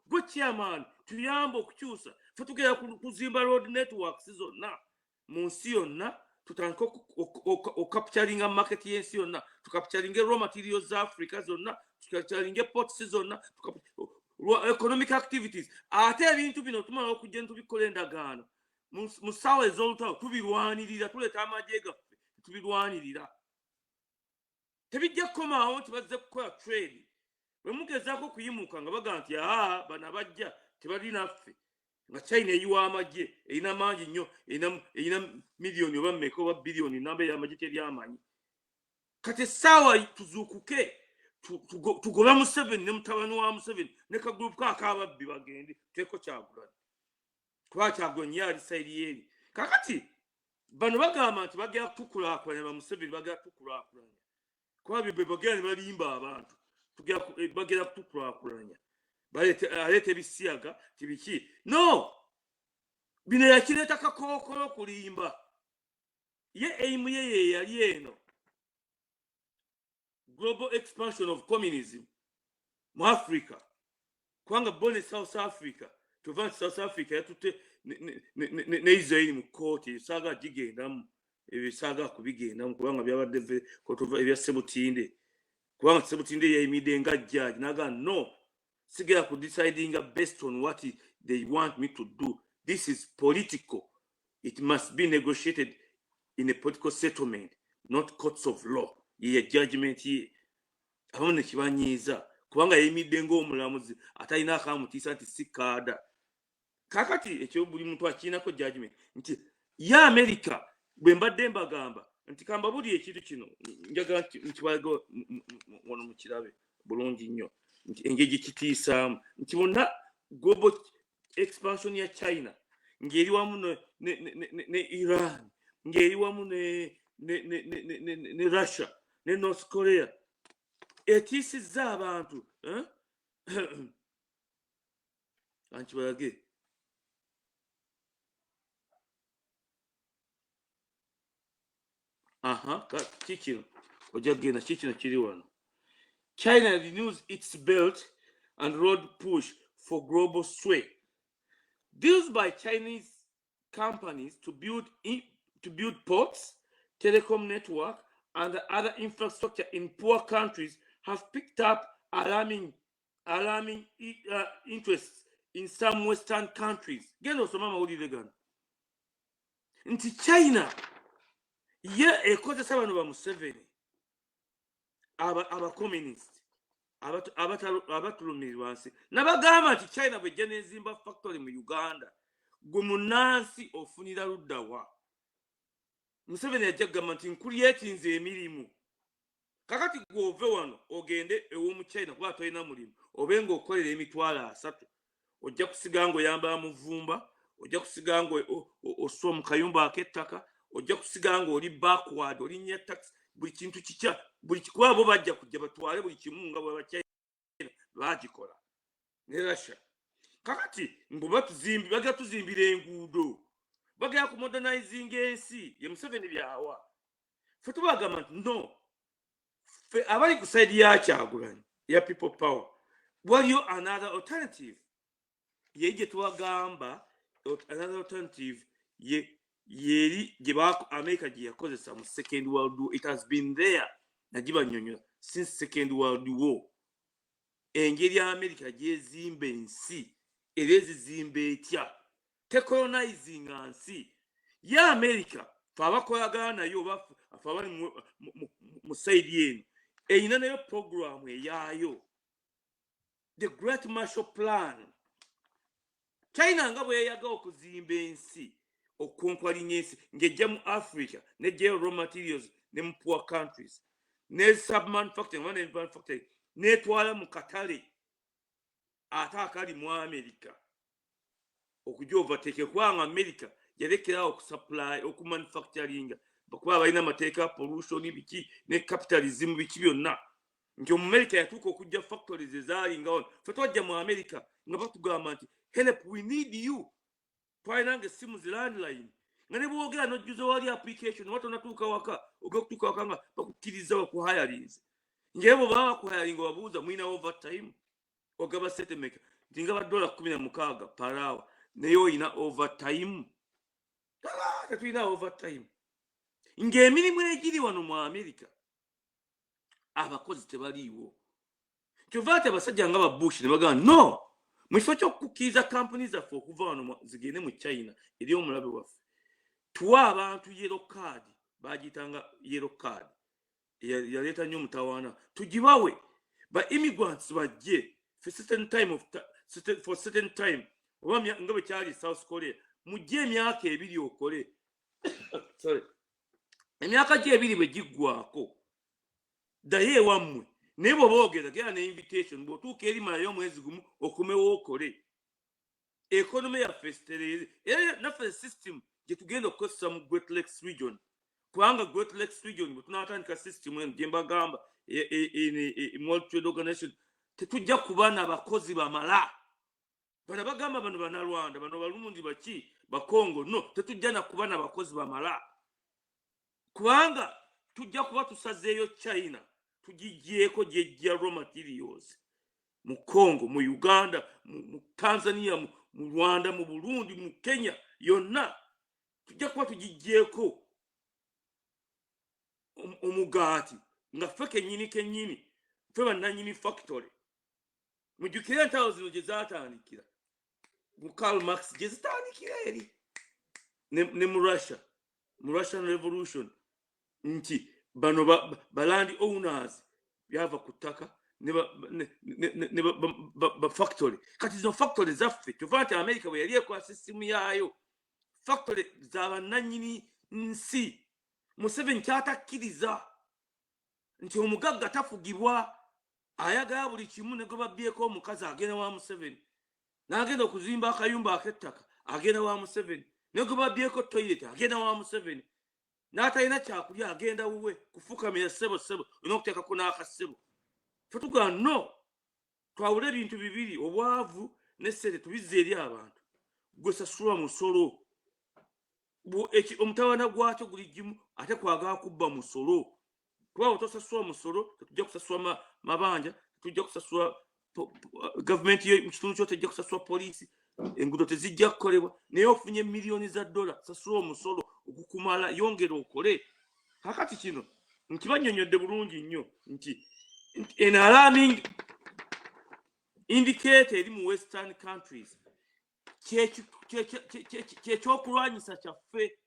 Speaker 2: gwe chairman tuyamba okukyusa fe tugenda kuzimba road networks zonna mu nsi yonna tutandika okapitalinga market y'ensi yonna tukapitalinga raw materials za Africa zonna tukapitalinga ports zonna economic activities ate ebintu bino tumala okujja ntubikola endagaano mu ssaawa ez'olutalo tubirwanirira tuleeta amagye gaffe tubirwanirira tebijja kukomaawo nti bazze kukola trade bwe mugezaako okuyimuka nga baga nti bano abajja tebalinaffe nga China eyiwa amagye erina mangi nnyo erina miliyoni oba mmeka oba biliyoni namba y'amagye teryamanyi kati essaawa tuzuukuke tugoba Museveni ne mutabani wa Museveni ne kagurupu kaakababbi bagende teeko Kyagulanyi kuba Kyagulanyi yali sayiri eri kakati bano bagamba nti bagera kutukulaakulanya ba Museveni bagera kutukulaakulanya kuba bye bagera ne balimba abantu bagera kutukulaakulanya aleeta ebisiyaga tibiki no bino yakireeta kakookolo kulimba ye aim ye yali eno global expansion of communism mu Africa kubanga bone South Africa tuva nti South Africa yatutte ne Israeli mu kooti esaaga gigendamu ebisaaga kubigendamu kubanga byabadde kotuva ebya Sebutinde kubanga Sebutinde yayimidde nga judge naga no sigera ku deciding based on what they want me to do. This is political. It must be negotiated in a political settlement, not courts of law. Ye judgment ye abamu nekibanyiiza kubanga yayimidde ng'omulamuzi atalina akamutiisa nti si kaada kakati ekyo buli muntu akiinako judgment nti ye America bwe mbadde mbagamba nti kamba buli ekintu kino njagala nkibaga wano mukirabe bulungi nnyo engeri kitiisaamu nti bonna global expansion ya China ng'eri wamu ne Iran ng'eri wamu ne Russia ne North Korea etiisizza abantu ankibagage kikino ojja kugenda kikino kiri wano China renews its Belt and Road push for global sway. Deals by Chinese companies to build ports, telecom network, and other infrastructure in poor countries have picked up alarming interests in some Western countries. Gendo somama ulile gano. Nti China ye ekozesa bano ba Museveni aba communist abatulumirirwa nsi nabagamba nti China bwejja nezimba factory mu Uganda gwe munansi ofunira ludda wa Museveni yajja kugamba nti nkulyetinze emirimu kakati gwove wano ogende ew'omu China kuba tolina mulimu obe ng'okolera emitwalo 3 ojja kusiga ng'oyambala muvumba ojja kusiga ng'oswa mu kayumba ak'ettaka ojja kusiga ng'oli backward olinnya taxi buli kintu kikya buli kuba bo bajja kujja batwale buli kimu nga bwe China bagikola ne Russia kakati mbu bagenda tuzimbira enguudo bagenda ku modernizing ensi ye Museveni byawa fe tubagamba nti no fe abali ku side ya Kyagulanyi ya people power waliyo another alternative ye gye tubagamba another alternative ye yeri gye America gye yakozesa mu Second World War. It has been there nagibanyonyola since Second World War. Engeri ya America gyezimba ensi era ezizimba etya tecolonizing nsi ya America fabakolagana nayo bafa bali mu side yenu eyina nayo program eyayo the Great Marshall Plan. China nga bwe yayaga okuzimba ensi okunkwalinya ensi ng'ejja mu Africa n'ejjayo raw materials ne mu poor countries ne submanufacturing n'etwala mu katale ate akali mu America okujja overtake kubanga America yalekerawo okusupply okumanufacturinga bakuba balina amateeka pollution biki ne capitalism biki byonna nti America yatuuka okujja factories ezaali nga ono fe twajja mu America nga batugamba nti help we need you twalinanga essimu zi landline nga ne boogera n'ojjuza wali application watu onatuuka waka okutuuka waka nga bakukkiriza bakuhayalinze ng'ebo baba bakuhayalinga wabuuza mulina overtime ogaba settlement nti nga $16 per hour naye oyina overtime tetulina overtime ng'emirimu egiri wano mu America abakozi tebaliiwo kyova ati abasajja nga babush ne bagamba no mu kifo ky'okukkiriza kampuni zaffe okuva wano zigende mu China eri omulabe waffe tuwa abantu yellow card bagiyitanga yellow card yaleeta nnyo mutawaana tugibawe ba immigrants bajje for certain time oba nga bwe kyali South Korea mujje emyaka 2 okole sorry emyaka 2 bwe giggwako daye wammwe naye bwe boogera gera ne invitation bw'otuuka eri malayo omwezi gumu okumewo okole economy yaffe esitereze era naffe system gye tugenda okukozesa mu Great Lakes region kubanga Great Lakes region bwe tunaatandika system eno gye mbagamba World Trade Organization tetujja kuba n'abakozi bamala bano bagamba bano Bannarwanda bano Barundi baki Bakongo no tetujja na kuba n'abakozi bamala kubanga tujja kuba tusazeeyo China tugigyeko gyejja raw materials mu Congo mu Uganda mu Tanzania mu Rwanda mu Burundi mu Kenya yonna tujja kuba tugigyeko omugaati nga ffe kennyini ffe bannannyini factory mujjukire entawo zino gye zaatandikira mu Karl Marx gye zitandikira eri ne mu Russian Revolution nti bano balandi owners byava ku ttaka ne ba factory kati zino factory zaffe kyova nti America bwe yali ekola system yaayo factory z'abannannyini nsi Museveni kyatakkiriza nti omugagga tafugibwa ayagala buli kimu ne gwe babyeko omukazi agenda wa Museveni n'agenda okuzimba akayumba ak'ettaka agenda wa Museveni ne gwe babyeko toilet agenda wa Museveni n'atalina kyakulya agenda wuwe kufukamira ssebo olina okuteekako n'akassebo fe tugamba no twawula ebintu bibiri obwavu n'essente tubizza eri abantu gwe sasula musolo omutawaana gwakyo guli gimu ate kwagala kubba musolo kuba tosasula musolo tetujja kusasula mabanja tetujja kusasula gavumenti mu kitundu kyo tejja kusasula poliisi enguudo tezijja kukolebwa naye ofunye miliyoni za $, sasula omusolo ogukumala yongera okole kakati kino nkibannyonnyodde bulungi nnyo nti an alarming indicator eri mu western countries kyekyokulwanyisa kyaffe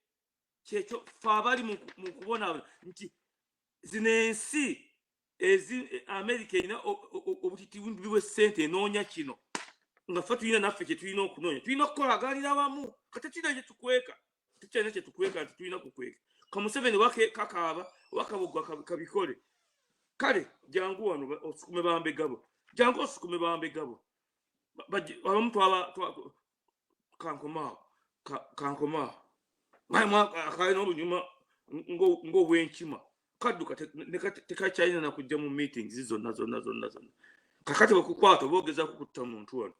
Speaker 2: kyekyo fe abali mu kubona nti zino ensi America erina obutitiivu bw'essente enoonya kino nga ffe tulina naffe kye tulina okunoonya tulina okukolaganira wamu kati tulina kye tukweka nti tulina kukweka kamuseveni wakakaaba wakabugwa kabikole kale jangu wano osukume bambegabo jangu osukume bambegabo abamu kankomaawo akalina olunyuma ng'obwenkima kadduka tekakyalina nakujja mu meetings zonna kakati bwekukwata boogezako kutta muntu wano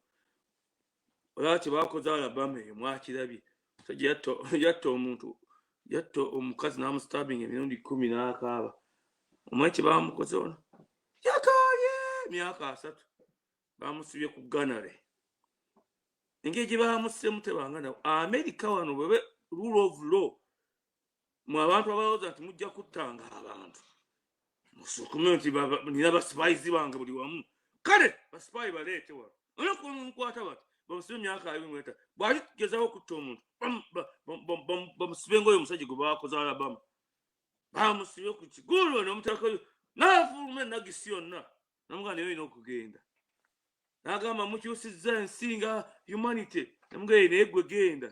Speaker 2: olaba kyebakoze Alabama eyo mwakirabye yatta omuntu yatta omukazi n'amustabing emirundi 10 n'akaaba omanyi kye bamukoze ono yakaaye emyaka 3 bamusibye ku ganale engeri gye bamusiremu tebanga nawo America wano rule of law mu abantu abalowooza nti mujja kuttanga abantu musukume nti nina basipayizi bange buli wamu kale basipayi baleete wano onakunkwata bati bamusibe emyaka 20 bwali tugezaho okutta omuntu bamusibe engoye omusajja gwe bakoze Alabama bamusibe ku kigulu n'omutaka n'afuluma enagisi yonna namugamba naye olina okugenda n'agamba mukyusizza ensinga humanity namugamba naye gwe genda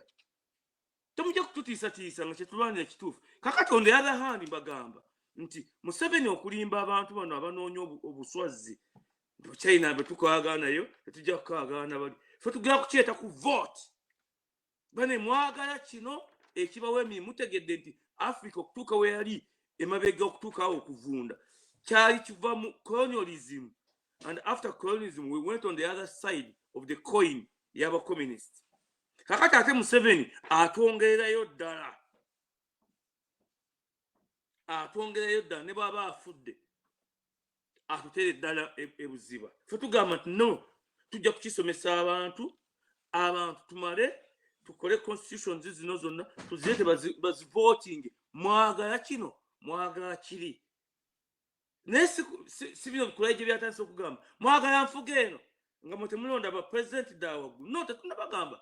Speaker 2: temujja kututiisatiisa nga kyetulwanira kituufu kakati on the other hand mbagamba nti Museveni okulimba abantu bano abanoonya obuswazi China betukwaganayo tetujja kukaagaana bali fe tugera kukyeta ku vote bane mwagala kino ekibawe mutegedde nti Africa okutuuka we yali emabega okutuukawo okuvunda kyali kiva mu colonialism, and after colonialism we went on the other side of the coin y'aba communist. Kakati ate Museveni atwongererayo ddala ne bw'aba afudde atutere ddala ebuziba. Fe tugamba nti no, tujja kukisomesa abantu tumale tukole constitutions zino zonna tuzirete bazivoting mwagala kino mwagala kiri. Nesi si bino bikulaije byatandise okugamba mwagala nfuga eno nga mwe temulonda ba president dawaggulu. No, tetunabagamba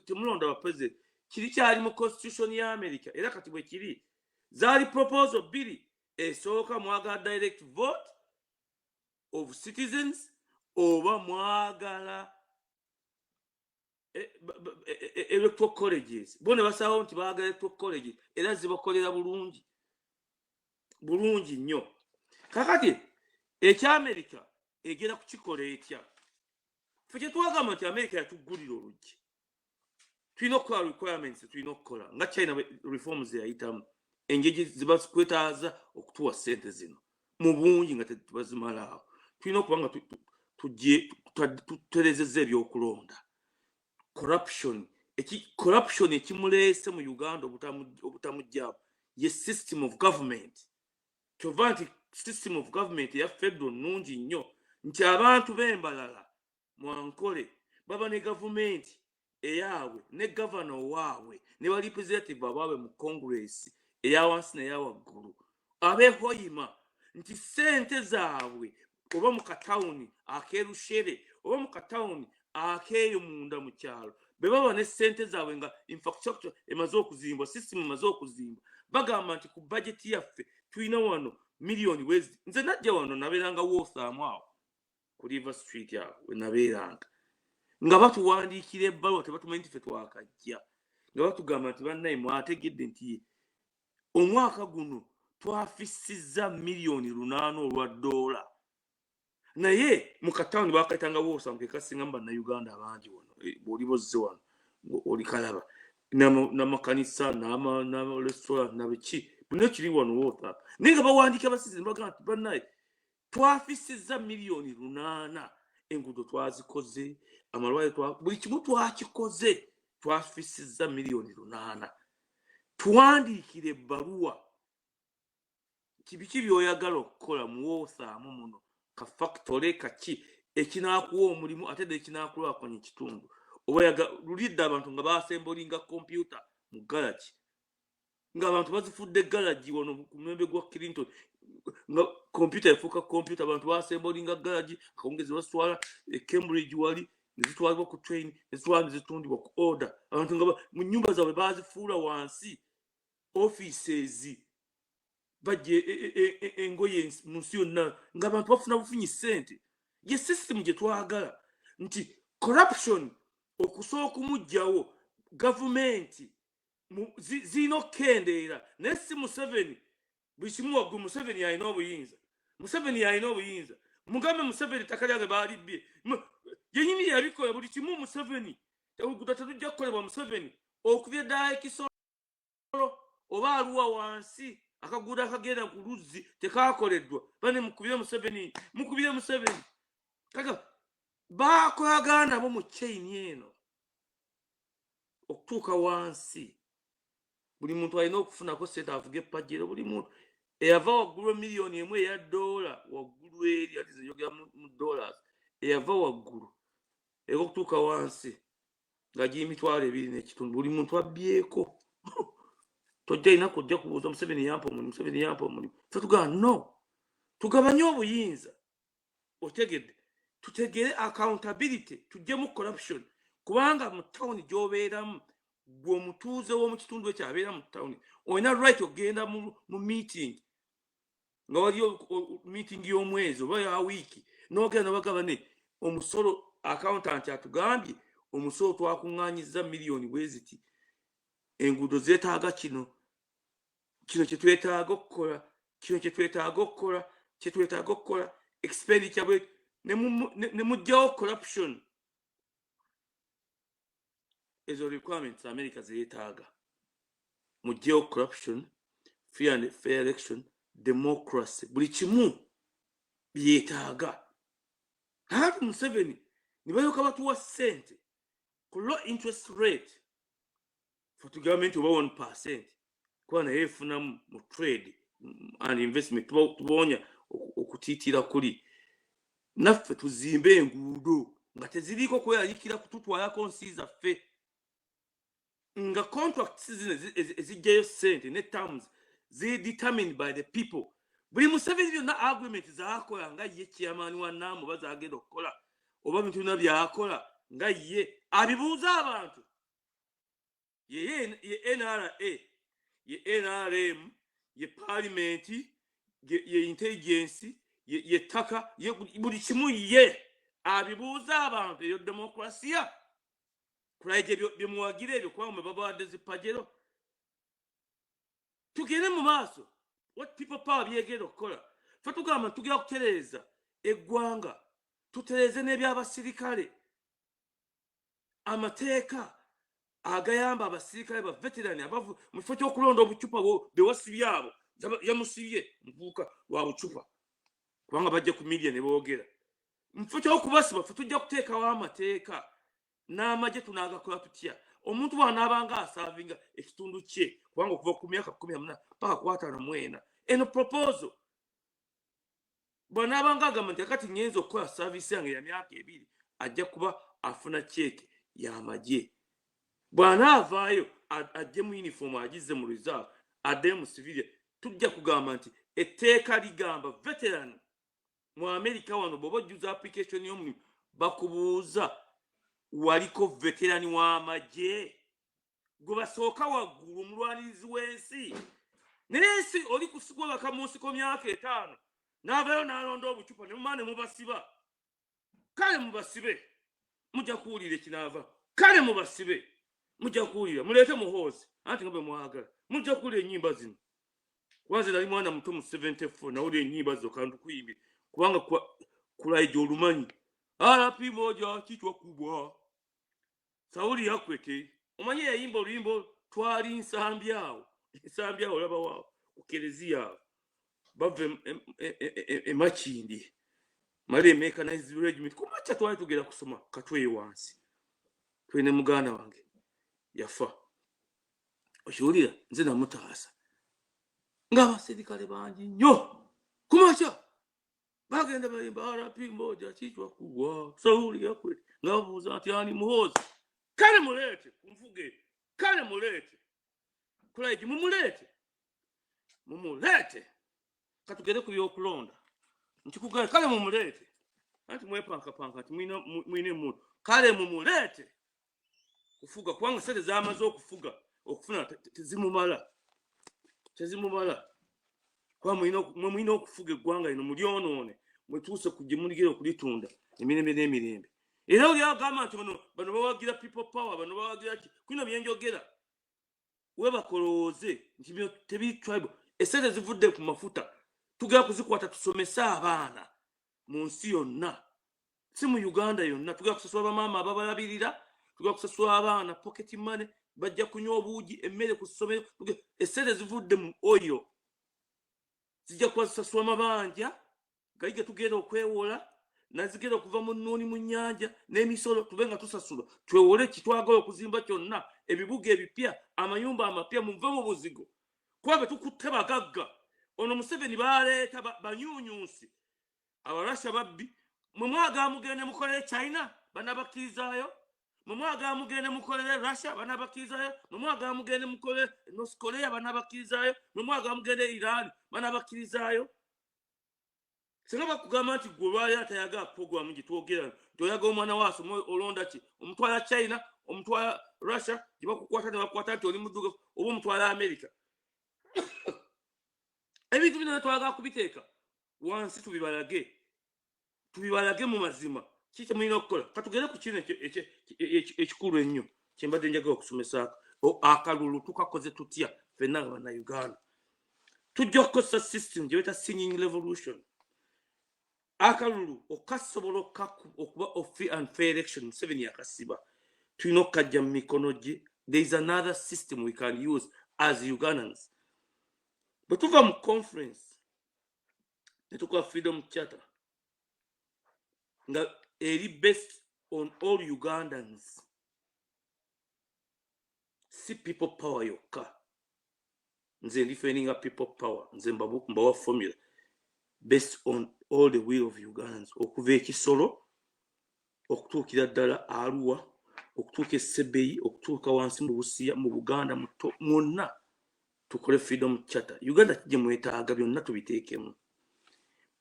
Speaker 2: temulonda ba president. Kiri kyali mu constitution ya America era kati bwe kiri zaali proposal biri esooka mwagala direct vote of citizens oba mwagala electoral colleges. Bone basawo nti baagala electoral colleges era zibakolera bulungi nnyo. Kakati ekya America egera kukikola etya? Ffe kyetwagamba nti America yatuggulira oluggi. Tulina okukola requirements tulina okukola nga China reforms yayitamu engeri zibakwetaaza okutuwa ssente zino mu bungi nga tetubazimalaawo. Tulina okuba nga tuterezezza ebyokulonda. Corruption ekimuleese mu Uganda obutamujjaawo ye system of government. Kyova nti system of government ya federal nungi nnyo nti abantu b'embalala mwankole baba ne gavumenti eyaabwe ne governor waabwe ne ba representative abaabwe mu congress eya wansi n'eya waggulu abeehoyima nti ssente zaabwe oba mu katawuni akeerushere oba mu katawuni akeeyo munda mu kyalo be baba ne ssente zaabwe nga infrastructure emaze okuzimbwa, system emaze okuzimbwa, bagamba nti ku budget yaffe tulina wano million wezi. Nze najja wano nabeeranga Waltham awo ku River Street awo we nabeeranga nga batuwandiikira ebbaluwa tebatumanyi nti ffe twakajja nga batugamba nti bannaye mwategedde nti omwaka guno twafissizza $800,000 olwa $. Naye mu katawuni bakayitanga Waltham ke kasinga mu bannayuganda abangi wano bw'oli bozze wano oli kalaba n'amakanisa n'amarestaurant nabiki bino kiri wano Waltham. Naye nga bawandiika abasizi bagamba nti bannaye twafissizza $800,000 enguudo twazikoze amalwaliro buli kimu twakikoze twafissizza $800,000. Tuwandiikire ebbaluwa kibiki by'oyagala okukola mu Waltham muno ka factory kaki ekinaakuwa omulimu ate ekinaakulwakanya ekitundu oba lulidde abantu nga baasembolinga kompyuta mu galagi nga abantu bazifudde galagi wano ku mulembe gwa Clinton nga kompyuta efuuka kompyuta abantu baasembolinga galagi akawungezi basitwala Cambridge wali ne zitwalibwa ku train ne zitwala ne zitundibwa ku order abantu nga mu nnyumba zaabwe baazifuula wansi offices bajje engoye mu nsi yonna nga abantu bafuna bufunyi ssente. Ye system gye twagala nti corruption okusooka okumugjawo gavumenti zirina okukendeera naye si Museveni buli kimu waggulu. Museveni alina obuyinza mugambe Museveni ttaka lyange baalibbye yennyini yabikola buli kimu Museveni oguda tetujja kukolebwa Museveni okubya eddala ekisolo oba aluwa wansi akaguudo akagenda ku luzzi tekaakoleddwa bane mukubire Museveni kaka bakolagana nabo mu chain eno okutuuka wansi. Buli muntu alina okufunako ssente avuga epajjero. Buli muntu eyava waggulu $1,000,000 eya $, waggulu eri ati zeyogera mu dollars eyava waggulu okutuuka wansi nga giri $2,200 buli muntu abbyeko tojja ina kujja kubuuza Museveni yampa omulimu fetugaa no tugabanye obuyinza otegedde tutegere accountability tujjemu corruption kubanga mu town gy'obeeramu gwe omutuuze w'omu kitundu ekyo abeera mu town olina right ogenda mu meeting nga waliyo meeting y'omwezi oba ya wiiki n'ogenda bagabane omusolo accountant atugambye omusolo twakuŋŋaanyizza miliyoni bwe ziti enguudo zeetaaga kino kyetwetaaga okukola expenditure bwe ne mugjawo corruption ezo requirements America zeetaaga mugjawo corruption free and fair election democracy buli kimu byetaaga hati Museveni nibayoka batuwa ssente ku low interest rate for the government oba 1% kuba naye efunamu mu trade and investment tubonya okutiitira kuli naffe tuzimbe enguudo nga teziriiko kweyayikira kututwalako nsi zaffe nga contracts zino ezijjayo ssente ne terms determined by the people buli Museveni byonna agreement zaakola nga ye chairman wa NAMU bazagenda okukola oba bintu byonna byakola nga ye abibuuza abantu ye NRA ye NRM ye parliament ye intelligence ye ttaka ye buli kimu ye abibuuza abantu eyo demokrasiya kulaije byemuwagira ebyo kuba mwe babawadde zipajero tugende mu maaso what people power byegenda okukola fe tugamba tugenda kutereeza eggwanga tutereeze n'ebyabasirikale amateeka agayamba abasirikale ba veterani abavu mu kifo ky'okulonda obucupa bewasibye abo yamusibye muvuuka wa bucupa kubanga bajja ku media ne boogera mu kifo ky'okubasiba fe tujja kuteekawo amateeka n'amagye tunaagakola tutya omuntu bw'anaabanga asaavinga ekitundu kye kubanga okuva ku myaka 14 paka ku 54 eno proposal bw'anaabanga agamba nti akati ngenza okukola saavisi yange ya myaka 2 ajja kuba afuna cheeke y'amagye bw'anaavaayo ajje mu uniform agizze mu reserve adde mu civilian tujja kugamba nti etteeka ligamba veteran mu America wano bw'oba ojjuza application y'omulimu bakubuuza waliko veterani w'amagye gwe basooka waggulu omulwanirizi w'ensi n'ensi oli kusigwa baka mu nsiko myaka 5 n'avayo n'alonda obucupa ne mumane mubasiba kale mubasibe mujja kuwulira ekinaava kale mubasibe mujja kuwulira muleete muhoozi anti nga bwe mwagala mujja kuwulira ennyimba zino kubanze nali mwana muto mu 74 nawulira ennyimba zo kantu kuyimbira kubanga kulaije olumanyi arapi moja kichwa kubwa Sauli yakwete omanyi yayimba oluyimbo twali nsambyawo olaba waawo kukerezia bave Makindi mali mechanized regiment kumacha twali tugera kusoma katwe wansi twene muganda wange yafa oshulira nze na mutaasa ng'abasirikale bangi nnyo kumacha bagenda bayimba arapi moja kichwa kubwa Sauli yakwete ngabuuza ati ani muhoozi kale mulete kumvuge kale mulete kulaiji mumulete katugere ku byokulonda nkikugala kale mumulete anti mwepanka ati mwine muntu kale mumulete kufuga kubanga sente zamaze okufuna tezimumala kwa mwine okufuga eggwanga lino mulyonoone mwetuuse kugimuligera okulitunda emirembe n'emirembe era oli agamba nti bano bawagira people power bano bawagira ki kuno byenjogera webakolooze nti tebiri tribal esente zivudde ku mafuta tugera kuzikwata tusomese abaana mu nsi yonna si mu Uganda yonna tugera kusasula bamaama ababalabirira tugera kusasula abaana pocket money bajja kunywa obuugi emmere ku ssomero esente zivudde mu oyo zijja kwasasula mabanja gaige tugenda okwewola nazigenda okuva mu nnooni mu nnyanja n'emisolo tubenga tusasula twewole kitwagala okuzimba kyonna ebibuga ebipya amayumba amapya muve mu buzigo kuba tukutte bagagga ono Museveni baleeta banyuunyuusi abalasha babbi mwe mwagala mugende mukole China banabakkirizaayo mumwaga mugende mukolere Russia banabakirizayo mumwaga mugende mukolere North Korea banabakirizayo mumwaga mugende Iran banabakirizayo singa bakugamba nti gwe lwali atayaga program gitwogera toyaga omwana waaso olonda ki omutwala China omutwala Russia gibakukwata ne bakwata nti oli muduga oba omutwala America ebintu bino twaga kubiteeka wansi tubibalage mu mazima kiki mulina okukola katugere ku kino ekikulu ennyo kyembadde njagala okusomesa akalulu tukakoze tutya ffenna Bannayuganda tujja kukozesa system gye beta singing revolution akalulu okasobola okuba free and fair election 7 yakasiba tulina okukajja mu mikono gye. There is another system we can use as Ugandans. Bwe tuva mu conference ne tukola freedom charter nga eri based on all Ugandans, si people power yokka. Nze ndifeninga people power, nze mbawa formula based on all the will of Ugandans, okuva ekisolo okutuukira ddala Arua, okutuuka Sebeyi, okutuuka wansi mu Busia, mu Buganda, mwonna tukole freedom charter. Uganda kijje mwetaaga byonna tubiteekemu.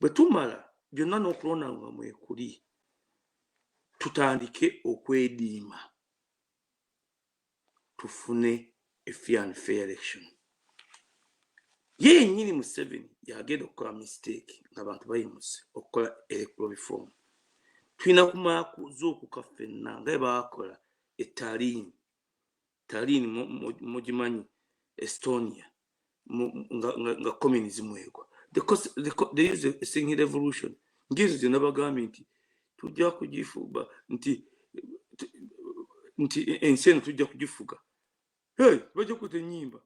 Speaker 2: Bwe tumala byonna n'okulonda nga mwekuli tutandike okwediima tufune a free and fair election. Ye nyini Museveni yagenda okukola mistake ng'abantu bayimuse okukola electoral reform. Tulina kumala kuzuukuka ffenna nga baakola etaliini mugimanyi Estonia nga communism egwa. They use a singing revolution. Ngizo zina bagambye nti tujja kugifuba nti enseno tujja kugifuga. Bajja kuta ennyimba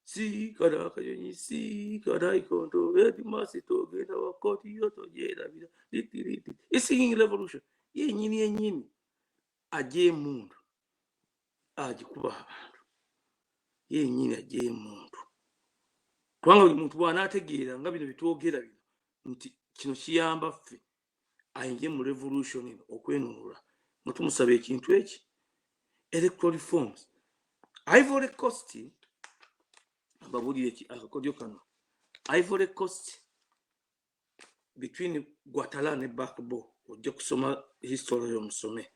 Speaker 2: si kada kanyonyi si kada ikondo edimasi togenda wakoti yoto jerabira litiriti. A singing revolution yenyini aje mundu agikuba abantu yenyini aje mundu kubanga buli muntu bw'anaategeera nga bino bitwogera bino nti kino kiyamba ffe ayinge mu revolution eno okwenunula nga tumusaba ekintu eki electoral reforms. Ivory Coast babulire ki akakodyo kano. Ivory Coast between Guatemala ne Bakbo ojja kusoma history y'omusome.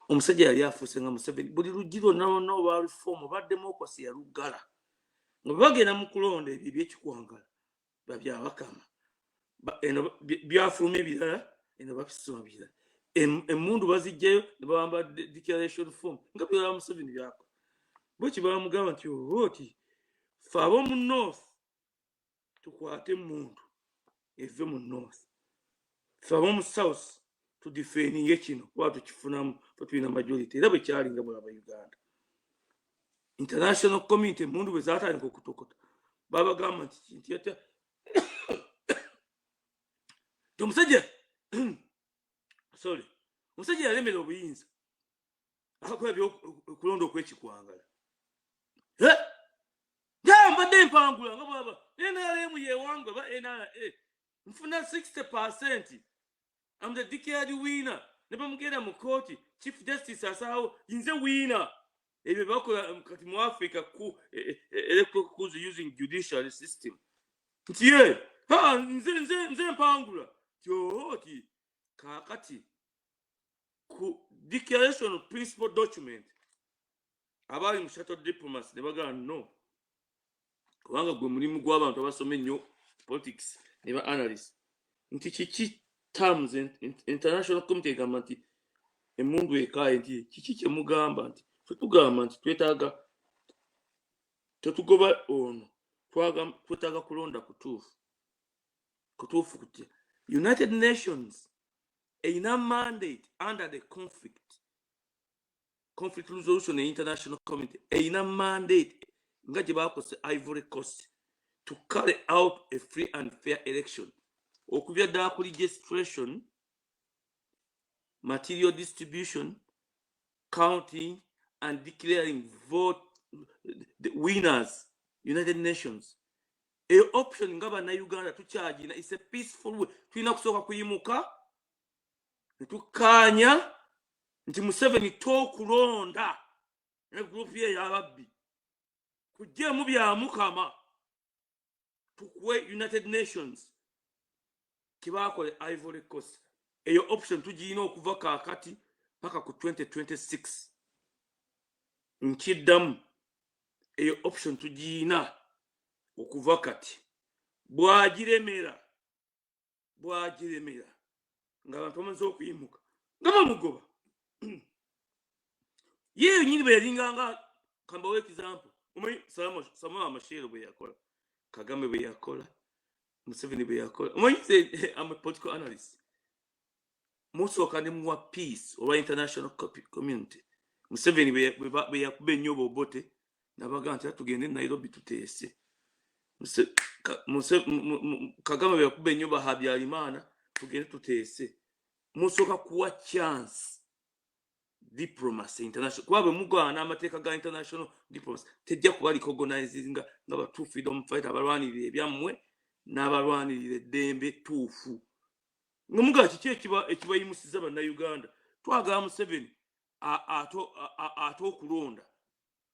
Speaker 2: Omusajja yali afuuse nga Museveni buli lugiro no ba reform ba democracy ya lugala nga bagenda mu kulonda ebyo ebyekikwangala babyabakama byafuluma ebirala eno babisoma birala emmundu bazijjayo ne bawamba declaration form nga byala Museveni byako bwe kibamugamba nti oti fe ab'omu north tukwate emmundu eve mu north, fe ab'omu south tudifeninge kino kuba tukifunamu tulina majority era bwe kyalinga mulaba Uganda. International community mundu bwe zaatandika okutokota babagamba nti kintu yata omusajja omusajja yalemera obuyinza akakola byokulonda okwekikwangala mbadde empangula nga bwaba NRM yewanga ba NRA nfuna 60%. I'm the declared winner. Ne bamugenda mu kooti chief justice asawo yinze winner. Ebyo bakola kati mu Africa ku electoral courts using judicial system. Ntiye nze mpangula ti kakati ku declaration of principal document abali mu shuttle diplomacy ne bagala no kubanga gwe mulimu gw'abantu abasoma ennyo politics ne ba analyst nti kiki terms international committee gamba nti emundu ekaye nti kiki kye mugamba nti tutugamba nti twetaaga tetugoba ono twetaaga kulonda kutuufu kutya. United Nations erina mandate under the conflict resolution international committee erina mandate nga gye baakose Ivory Coast to carry out a free and fair election okubya ddala ku registration, material distribution, counting and declaring vote the winners. United Nations a option nga Bannayuganda tukyagina is a peaceful way. Tulina kusooka kuyimuka ne tukkaanya nti Museveni tokulonda ne group ye y'ababbi kujjemu bya Mukama tukwe United Nations kibakole Ivory Coast eyo option tugiyina okuva kaakati paka ku 2026 nkiddamu eyo option tugiyina okuva kati bwagiremera nga abantu bamaze okuyimuka nga bamugoba yeyo nyini bwe yalinganga kambawo example omanyi Samuel Machel bwe yakola Kagame bwe yakola Museveni bwe yakola omanyi I'm a political analyst musooka ne muwa peace oba international community Museveni bwe yakuba ennyo Obote nabaga nti tugende Nairobi tuteese Kagame bwe yakuba ennyo Habyarimana tugende tuteese musooka kuwa chance diplomacy international kuba bwe mugwana amateeka ga international diplomacy tejja kuba recognizing nga ba freedom fighter abalwanirira ebyammwe n'abalwanirira eddembe tuufu nga muga kiki ekibayimusiza bannayuganda twagala Museveni ate okulonda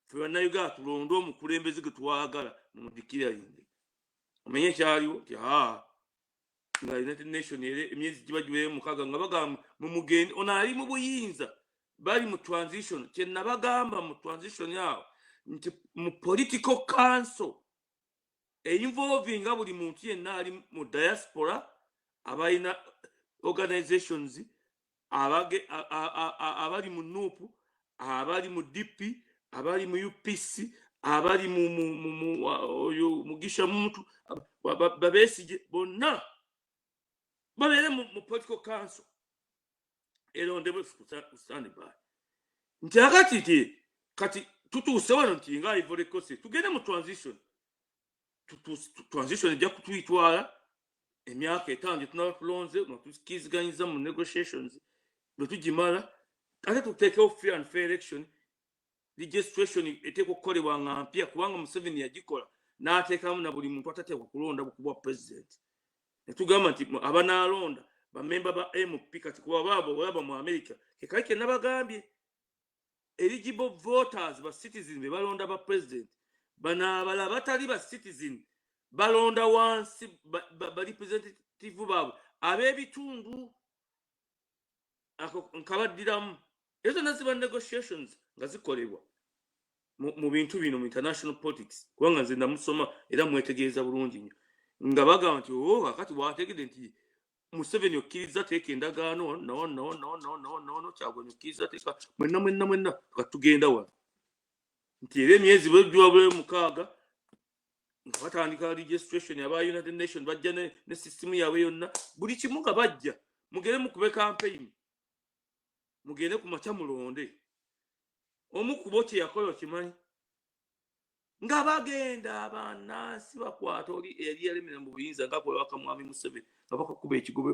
Speaker 2: ffe bannayuganda tulonde omukulembeze gwe twagala mumudikiralinge omenye ekyaliwo ti nga United Nations emyezi giba giwere mukaaga nga bagamba mumugende ono ali mu buyinza bali mu transition kyenabagamba mu transition yawo nti mu political council involving buli muntu yenna ali mu diaspora abalina organizations abali mu NUP abali mu DP abali mu UPC abali mu Mugisha muntu babesije bonna babere mu political council erondebwe kusane ba nti akati kati tutuuse wano nti nga Ivory Coast tugende mu transition ejja kutuyitwala emyaka 5 tunatulonze natukiziganyiza mu negotiations bwe tugimala ate tuteekewo free and fair election registration eteekwa okukolebwa nga mpya kubanga Museveni yagikola n'ateekamu na buli muntu atateekwa kulonda bukubwa president netugamba nti abanaalonda bamemba ba MP kati kuba baba mu America kekaike nabagambye eligible voters ba citizens be balonda ba president banabala batali ba citizen balonda wansi ba representative babo abebitundu nkabadiramu ezo naziba negotiations nga zikolebwa mu bintu bino mu international politics kubanga nze namusoma era mwetegeeza bulungi nnyo nga bagamba nti akati wategede nti Museveni okkiriza teeka endagaano no Kyagulanyi okkiriza teeka mwenna katugenda wano nti era emyezi bwejjwa mukaaga nga batandika registration yaba United Nations bajja ne system yaabwe yonna buli kimu nga bajja mugere mukube campaign mugende ku makya mulonde omu ku bo kye yakola okimanyi nga bagenda abanansi bakwata oli eri yalemera mu buyinza nga kwe bakamwami Museveni nga bakakuba ekigobe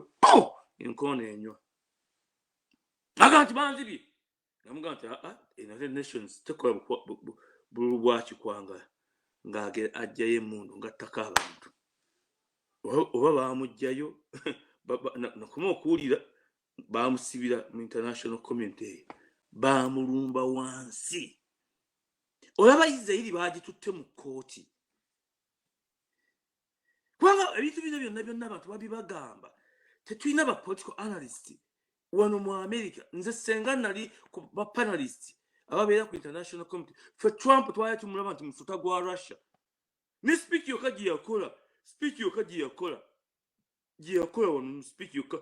Speaker 2: enkoona enywa aga nti banzibye namuga nti United Nations tekola bululu bwakikwangala nga ajjayo emundu nga ttaka abantu oba bamugjayo nakoma okuwulira bamusibira mu international community bamulumba wansi olaba Israeli bagitutte mu kooti kubanga ebintu bino byonna abantu babibagamba tetulina ba political analyst wano mu America nze senga nali ku ba panelist ababeera ku international community fe Trump twali tumulaba nti mufuta gwa Russia ne speak yoka giyakola wano speak yoka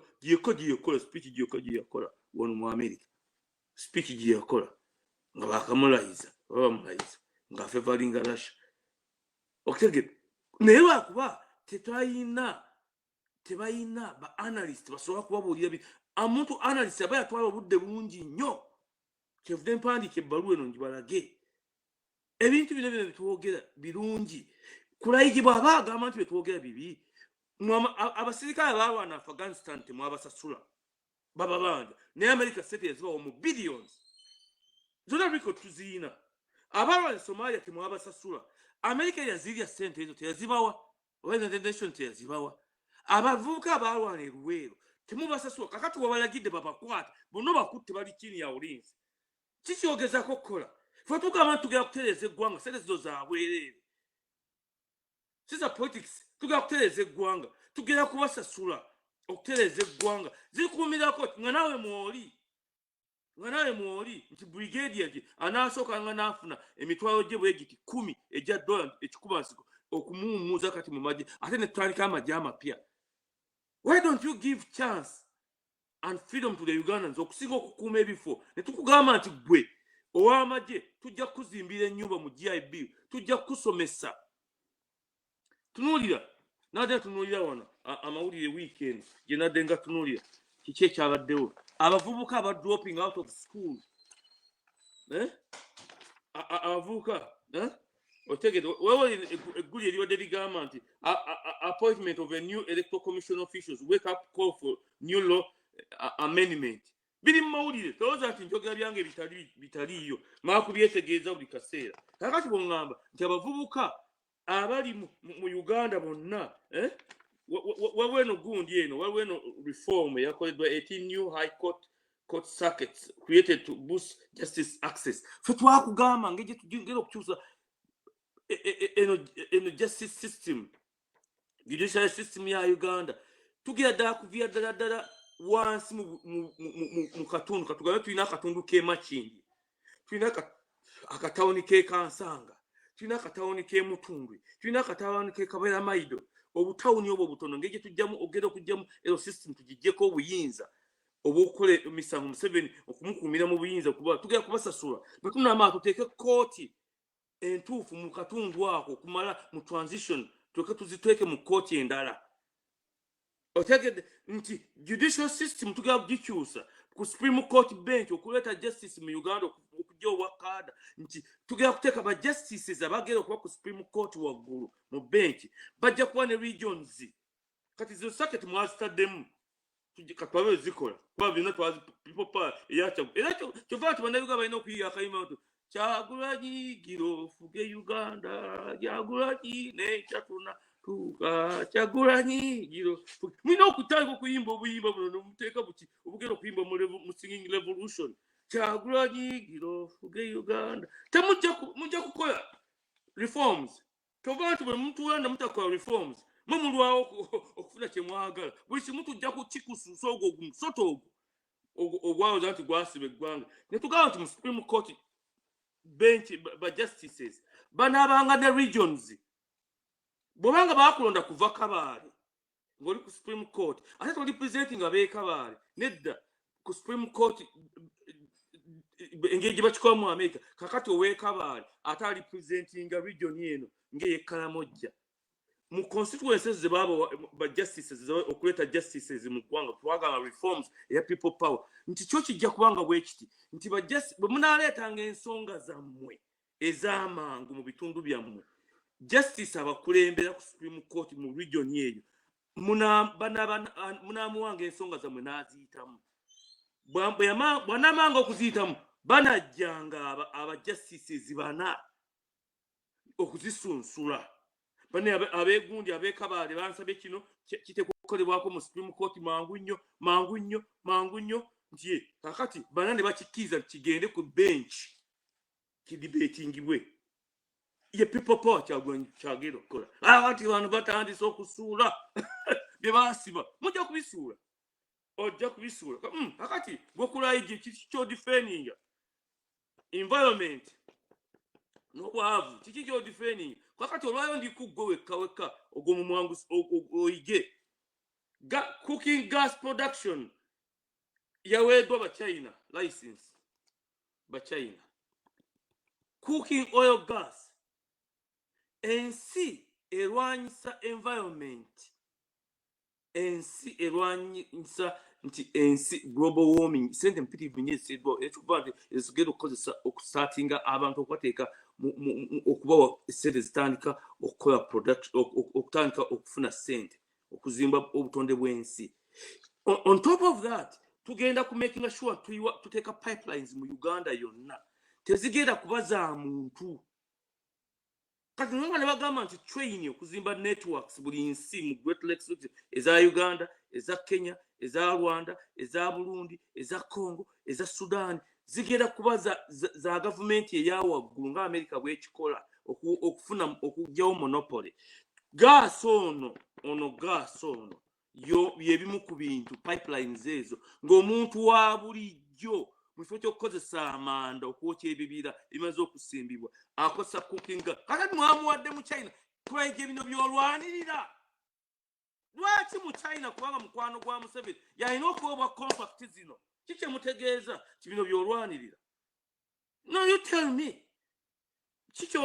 Speaker 2: wano mu America speak giyakola nga bakamulayiza bamulayiza nga favoringa Russia oktegede naye lwakuba tebayina ba analyst basobola kubabuulira omuntu analyst aba yatwala obudde bulungi nnyo kyevude mpandiika ebbaluwa eno ngibalage ebintu bino byetwogera birungi kulayigibwa aba agamba nti byetwogera bibi abasirikale balwana Afghanistan temwabasasula baba banja naye America state yazibawo mu billions zona record tuziina abalwana Somalia temwabasasula America yazirya sente ezo teyazibawa United Nations teyazibawa abavubuka abalwana Luweero temubasasula kakati wabalagidde babakwata bonna bakutte bali chini ya ulinzi kikyogezako kukola fe tugamba tugera kutereeza eggwanga sente zizo zabwereere siza politics tugera kutereeza eggwanga tugera kubasasula okutereeza eggwanga zikuumirako nga nawe mwoli nti brigadier gye anaasooka nga naafuna emitwalo gye bwe giti 10 ejja dola ekikubansiko okumuwumuuza kati mu magye ate ne tutandika amagye amapya. Why don't you give chance and freedom to the Ugandans okusinga okukuuma ebifo ne tukugamba nti gwe ow'amagye tujja kuzimbira ennyumba mu GIB tujja kusomesa. Tunuulira nadde tunuulira wano amawulire weekend gye nadde nga tunuulira kiki ekyabaddewo abavubuka aba dropping out of school abavubuka otegedde wewe egguli eriwadde ligamba nti appointment of a new electoral commission officials wake up call for new law amendment biri mu mawulire tolowooza nti njogera byange bitaliiyo maa kubyetegeeza buli kaseera kakati bw'oŋŋamba nti abavubuka abali mu Uganda bonna waliwo eno gundi eno waliwo eno reform eyakoleddwa 18 new high court circuits created to boost justice access fe twakugamba ngegye tugenda okukyusa eno justice system judicial system ya Uganda tugira ddala kuvira ddala wansi mu katundu katugambe tulina akatundu k'emakindi tulina akatawuni k'ekansanga tulina akatawuni k'emutundwe tulina akatawuni k'ekabeera maido obutawuni obwo butono ngegye tujjamu ogenda okujjamu ero system tugijjeko obuyinza obwokukola emisango Museveni okumukuumira mu buyinza kuba tugenda kubasasula betunama tuteeke kooti entuufu mu katundu ako okumala mu transition tuke tuziteeke mu kooti endala otegedde nti judicial system tugenda kugikyusa ku Supreme Court bench okuleeta justice mu Uganda okujja obwakkaada nti tugenda kuteeka ba justices abagenda okuba ku Supreme Court waggulu mu bench bajja kuba ne regions kati zo circuit mwazitaddemu katwabe zikola kuba byonna twazi people power eyakyagula era kyova nti bannayuganda balina okuyiga akayima nti Kyagulanyi giro fuge Uganda Kyagulanyi nekyatuna tuka Kyagulanyi giro mulina okutandika okuyimba obuyimba buno nomuteeka buki obugenda okuyimba mu singing revolution Kyagulanyi giro fuge Uganda temujja kukola reforms kyova nti bwe mutuulanda mutakola reforms mulwawo okufuna kye mwagala buli kimu tujja kukikususa ogwo ogumusota ogwo ogwawoza nti gwasiba eggwanga ne tugamba nti mu Supreme Court bench ba justices banaabanga ne regions bw'obanga baakulonda kuva Kabaale ng'oli ku Supreme Court ate toli presenting abeekabaale nedda ku Supreme Court engeri gye bakikola mu America kakati ow'ekabaale ate ali presenting region eno ng'eyekkalamojja mu constituencies ze baba ba justices okuleeta justices mu ggwanga twagala reforms eya people power nti kyo kijja kubanga bwe kiti nti bwe munaaleetanga ensonga zammwe ez'amangu mu bitundu byammwe justice abakulembera ku Supreme Court mu region eyo munaamuwanga ensonga zammwe n'aziyitamu bw'anaamanga okuziyitamu banajjanga aba justices bana okuzisunsula bane abegundi abekabaale bansabye kino kiteekwa okukolebwako mu Supreme Court mangu nnyo nti kakati bana ne bakikkiriza kigende ku bench kidibetingibwe ye people power kyagenda okukola kati bantu batandise okusuula bye basiba mujja kubisuula ojja kubisuula kakati gwekulayi kyodifeninga environment n'obwavu kiki kyodifeninga kakati olwayo ndi kuggwe wekka ogwo mu mwangu oyige cooking gas production yaweddwa ba China license ba China cooking oil gas ensi erwanyisa environment ensi erwanyisa nti ensi global warming sente mpitirivu nnyo eziddwa ekikuba nti ezigenda okukozesa okusaatinga abantu okubateeka okubawa sente zitandika okukola production okutandika okufuna sente okuzimba obutonde bw'ensi on top of that tugenda ku making sure tuteeka pipelines mu Uganda yonna tezigenda kuba za muntu kati nonga ne bagamba nti train okuzimba networks buli nsi mu Great Lakes eza Uganda eza Kenya eza Rwanda, eza Burundi, eza Congo, eza Sudan zigera kuba za government eya waggulu nga America bw'ekikola okufuna okugyawo monopoly. Gas ono yebimu ku bintu pipelines ezo ng'omuntu wa bulijjo mu kifo ky'okukozesa amanda okwokya ebibira bimaze okusimbibwa akosa cooking kakati mwamuwadde mu China kubanga bino byolwanirira. Lwaki mu China kubanga mukwano gwa Museveni yalina okuweebwa compact zino kiki mutegeeza kibino byolwanirira? No, you tell me kiki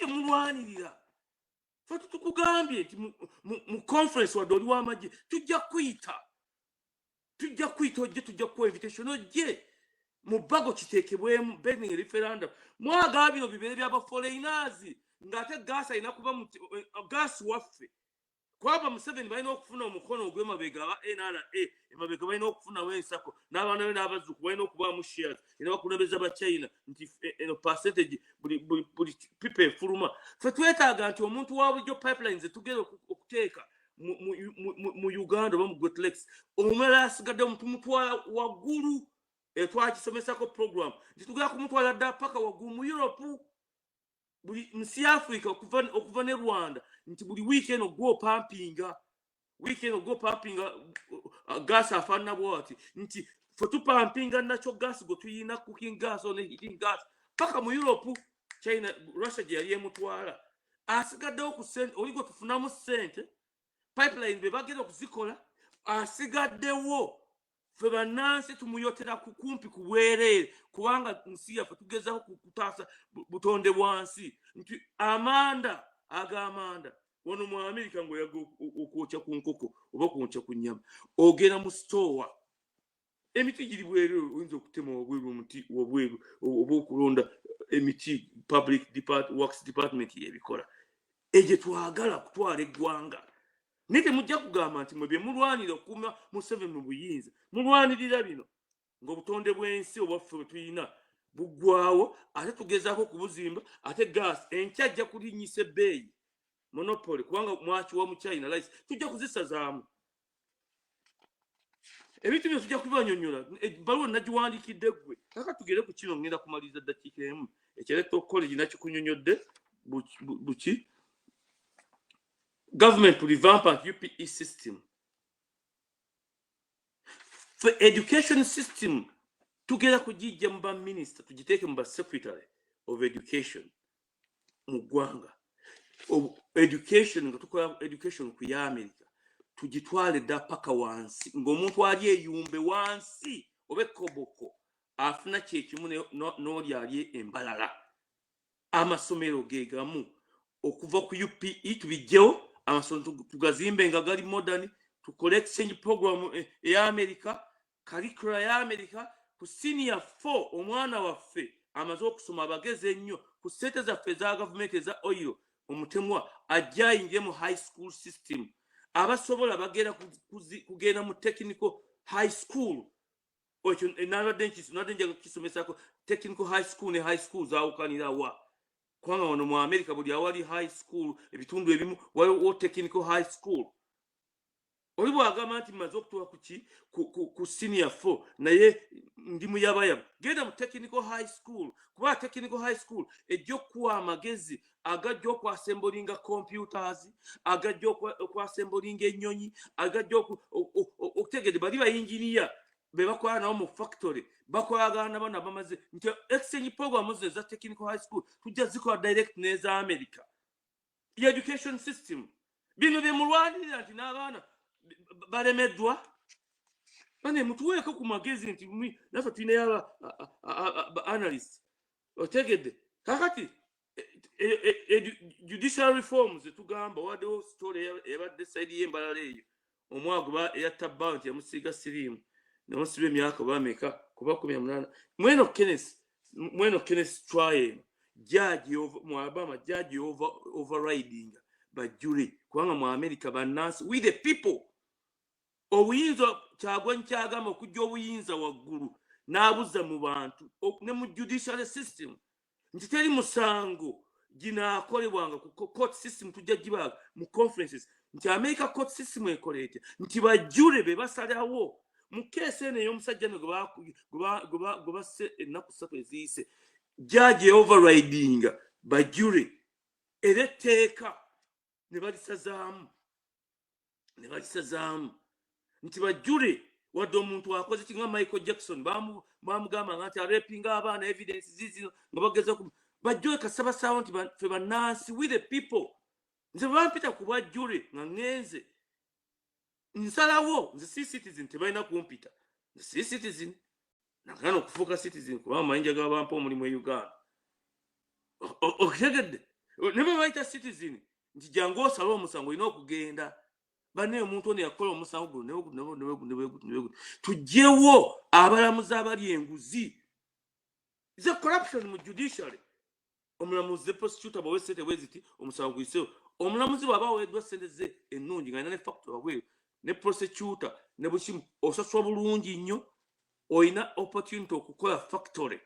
Speaker 2: mulwanirira? Fatu tukugambye nti mu conference wadde oli w'amagye tujja kuyita ojje tujja kuwa invitation ojje mu bago kiteekebwemu bending referendum mwagala bino bibeere byaba foreigners ng'ate gaasi alina kuba gaasi waffe kwaba Museveni balina okufuna omukono ogw'emabega aba NRA emabega balina okufunawo ensako n'abaana be n'abazzukulu balina okubaamu shares era bakulembeza ba China nti eno percentage buli pipa efuluma. Ffe twetaaga nti omuntu wa bulijjo pipelines tugenda okuteeka mu Uganda oba mu Great Lakes omulala asigadde tumutwala waggulu twakisomesako program nti tugenda kumutwala ddala paka waggulu mu Europe buli nsi ya Africa okuva ne Rwanda nti buli weekend ogwo pumpinga gas afaanana bwati nti ffe tupampinga nakyo gas gwe tuyina cooking gas ne heating gas paka mu Europe. China Russia gye yali emutwala asigaddewo ku ssente oli gwe tufunamu ssente pipeline be bagenda okuzikola asigaddewo ffe bannansi tumuyotera kumpi ku bwereere kubanga nsi yaffe tugezaho kutaasa butonde bwansi nti amanda wano mu America ng'oyaga okwokya ku nkoko oba kwokya ku nnyama ogenda mu store emiti giri bweru oyinza okutema wabweru omuti wabweru oba okulonda emiti public works department yebikola egye twagala kutwala eggwanga naye temujja kugamba nti mwe bye mulwanira okuuma Museveni mu buyinza mulwanirira bino ng'obutonde bw'ensi obwaffe bwe tuyina buggwawo ate tugezaako okubuzimba ate gas enkya ajja kulinnyisa ebbeeyi monopoly kubanga mwakiwa mu China rice tujja kuzisazaamu ebintu bino tujja kubibanyonnyola ebbaluwa nagiwandiikidde ggwe kaka tugere ku kino ngenda kumaliriza ddakiika emu ekyaleto college nakikunyonyodde buki government to revamp and UPE system for education system tugera kugijja mu ba minister tugiteeke mu ba secretary of education mu ggwanga education nga tukola education ku ya America tugitwale dda paka wansi ng'omuntu ali eyumbe wansi oba ekoboko afuna kyekimu n'oli ali embalala amasomero ge gamu okuva ku UPE tubijjewo amasomero tugazimbe nga gali modern tukole exchange program eya America curricula ya America ku senior 4 omwana waffe amaze okusoma abageze ennyo ku ssente zaffe za gavumenti eza oil omutemwa ajja ayingira mu high school system abasobola bagenda kugenda mu technical high school okyo nabadde kisomesako technical high school ne high school zaawukanira wa kubanga wano mu America buli awali high school ebitundu ebimu waliwo technical high school oli bwagamba nti maze okutuuka ku senior 4 naye ndi muyabayaba genda mu technical high school kuba technical high school ejja okuwa amagezi agajja okwasembolinga computers agajja okwasembolinga ennyonyi agajja okutegedde bali bayinginiya be bakola nabo mu factory bakolagana bana bamaze nti exchange program za technical high school tujja zikola direct n'eza America education system bino bye mulwanirira nti n'abaana balemeddwa bane mutuweeko ku magezi nti naffe tulina yaba analyst otegedde kakati judicial reforms tugamba waddewo story ebadde side y'embalala eyo omwago eyatta banti yamusiiga siriimu nemusiba emyaka bameka kuba 18 mweno Kenneth trial judge mu Alabama judge overriding bajure kubanga mu America bannansi we the people obuyinza Kyagulanyi kyagamba okujja obuyinza waggulu n'abuza mu bantu ne mu judicial system nti teri musango ginaakolebwanga ku court system tujja gibaga mu conferences nti America court system ekolete nti bajjule be basalawo mu case ene y'omusajja ne goba se ennaku 3 eziyise judge overriding bajjule era etteeka ne balisazaamu nti bajjule wadde omuntu akoze kinga Michael Jackson bamugamba nga nti arepinga abaana evidence zizi nga bageza ku bajjule kasaba sawa nti fe bannansi with the people nze bampita ku bajjule nga ngenze nsalawo nze si citizen tebalina kumpita nze si citizen nakana okufuuka citizen kuba mayinja gabampa omulimu e Uganda okitegedde ne bwe bayita citizen nti jangu osala omusango olina okugenda bane omuntu ono yakola omusango guno tujjewo abalamuzi abali enguzi ze corruption mu judiciary omulamuzi ze prosecutor bawe sente bweziti omusango guyise omulamuzi bwaba aweddwa sente ze ennungi nga ne factor wawe ne prosecutor ne bushimu osaswa bulungi nnyo oyina opportunity okukola factory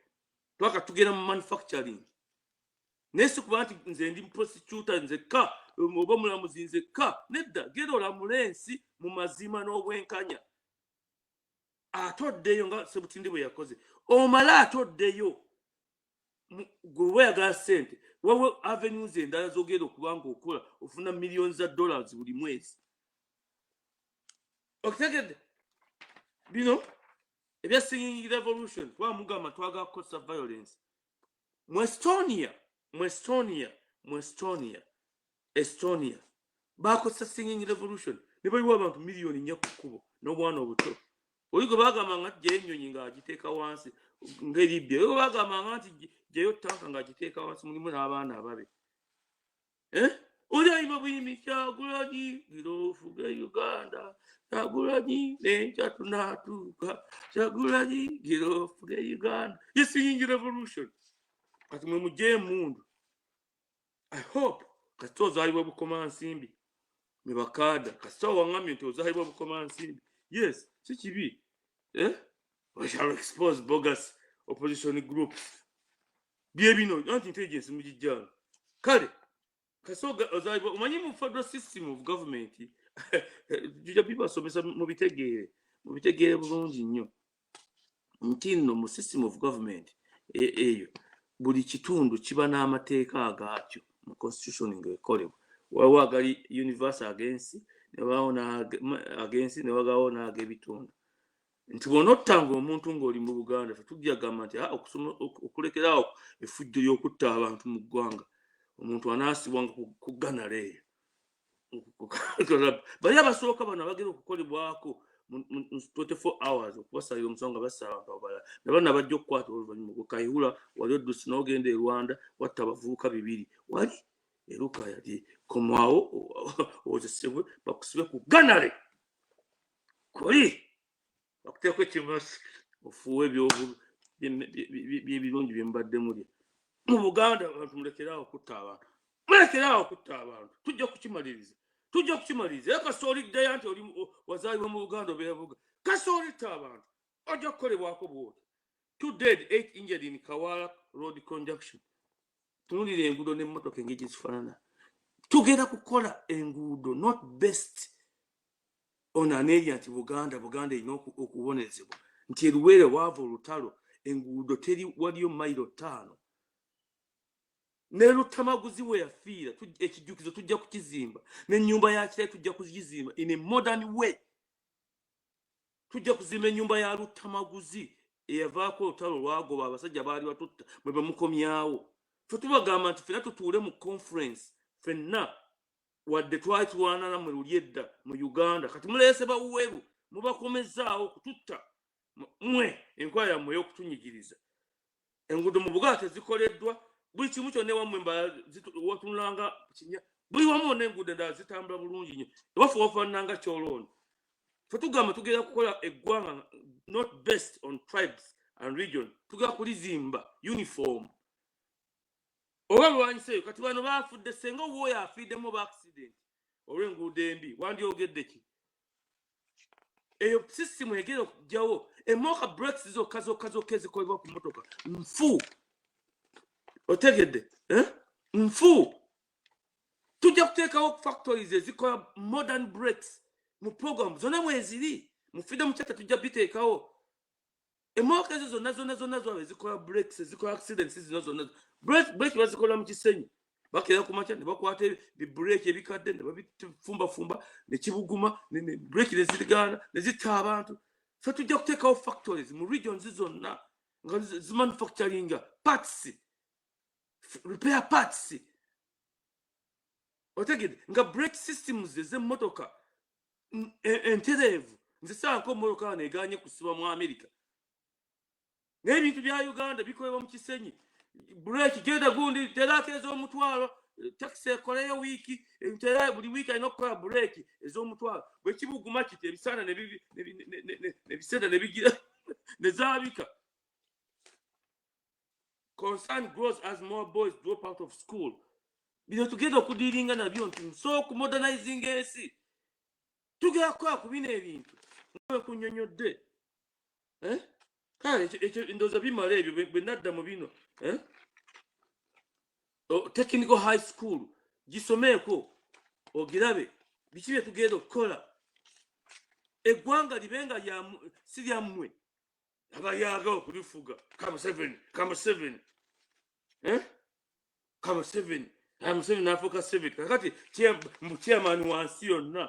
Speaker 2: twaka tugenda mu manufacturing nesi kuba nti nze ndi prosecutor nze ka oba mulamuzi nze ka nedda genda olamula ensi mu mazima n'obwenkanya atoddeyo nga Sebutindi bwe yakoze omala atoddeyo gwe weyagala sente wawe avenues endala zogenda okubanga okola ofuna millions of dollars buli mwezi okitegedde bino ebya singing revolution twamugamba twagala kukosa violence mu Estonia bakosa singing revolution ne baliwo abantu miliyoni 4 ku kkubo n'obwana obuto oli gwe bagamba nga jjeyo ennyonyi nga agiteeka wansi ng'eribye oli gwe bagamba nga nti jjeyo tanka nga agiteeka wansi mulimu n'abaana ababe oli ayima buyimi Kyagulanyi girofuge Uganda Kyagulanyi n'enkya tunaatuuka Kyagulanyi girofuge Uganda ye singing revolution kati mwe mujje emundu I hope kasita ozaalibwa bukoma nsimbi ne bakada kasita waŋŋamye nti ozaalibwa bukoma nsimbi yes si kibi we shall expose bogus opposition groups bye bino anti-intelligence mugijjanga kale kasita ozaalibwa omanyi mu federal system of government jujja bibasomesa mubitegeere bulungi nnyo nti nno mu system of government eyo buli kitundu kiba n'amateeka agaakyo mu constitution ng'ekolebwa waliwo agali universal agensi ne wagawo n'ag'ebitundu nti bw'onottanga omuntu ng'oli mu Buganda ffe tujjagamba nti okulekeraawo effujjo ly'okutta abantu mu ggwanga omuntu anaasibwanga ku ggana leeyo bali abasooka bano abagenda okukolebwako mu 24 hours okubasalira omusango nga bassa abantu abalala ne bano abajja okukwata oluvannyuma gwekayihula wali oddusi n'ogenda e Rwanda watta abavubuka 2 wali eruka yali komwawo ozesebwe bakusibe ku ganale koli bakuteeko ekimasi ofuuwe byebirungi bye mbadde mulya mu Buganda abantu mulekeraawo okutta abantu tujja kukimaliriza era kasooliddeyo nti oli wazaalibwa mu Buganda obeevuga kasoolidde abantu ojja kukolebwako bwoti 2 dead 8 injured in Kawala road conjunction tunulira enguudo n'emmotoka engeri zifaanana tugenda kukola enguudo not best on an area nti Buganda erina okubonezebwa nti eruwere waava olutalo enguudo teri waliyo mayiro 5 ne Lutamaguzi we yafiira ekijjukizo tujja kukizimba n'ennyumba ya Kirayi tujja kuzizimba in a modern way tujja kuzimba ennyumba ya Lutamaguzi eyavaako olutalo lwagoba abasajja baali batutta mwe bamukomyawo ffe tubagamba nti ffenna tutuule mu conference ffenna wadde twali tulwana nammwe luli edda mu Uganda kati muleese bawuweru mubakomezaawo okututta mwe enkola yammwe ey'okutunyigiriza enguudo mu Buganda tezikoleddwa buli kimu kyonna ewammwe watunulanga kinya buli wamu n'enguudo endala zitambula bulungi nnyo ewaffe wafaananga kyoloono ffe tugamba tugenda kukola eggwanga not based on tribes and region tugenda kulizimba uniform oba lwanyiseeyo kati bano baafudde senga owooyo afiiddemu ba accident olw'enguudo embi wandyogedde ki eyo system egenda okujjawo emoka breaks zokka ezikolebwa ku motoka nfu otegedde nfu tujja kuteekawo factories ezikola modern brakes mu program zonna mweziri mu freedom charter tujja biteekawo emoka ezo zonna zwabe zikola brakes ezikola accidents zino zonna brake bazikola mu kisenyi bakera ku makya ne bakwata bibrake ebikadde ne babifumba ne kibuguma ne brake nezirigana ne zitta abantu so tujja kuteekawo factories mu regions zonna nga zimanufacturing parts repair parts otegede nga brake systems ez'emmotoka entereevu nzisanko mmotoka neganye kusiba mu America n'ebintu bya Uganda bikolebwa mu kisenyi brake genda gundi teraka ez'omutwalo taxi ekoleyo wiiki entera buli wiiki alina okukola brake ez'omutwalo bwe kibuguma kiti ebisana nebisenda nebigira nezaabika. Concern grows as more boys drop out of school. Bino tugenda okudiringa nabyo nti so kumodernizing ensi tugera kukola ku bino ebintu nga kunyonyodde kale ekyo ndowooza bimala ebyo bwe nadda mu bino technical high school gisomeeko ogirabe biki bye tugenda okukola eggwanga libenga si lyammwe abayaga okulifuga kama 7 n'afuuka 7 kakati chairman wansi yonna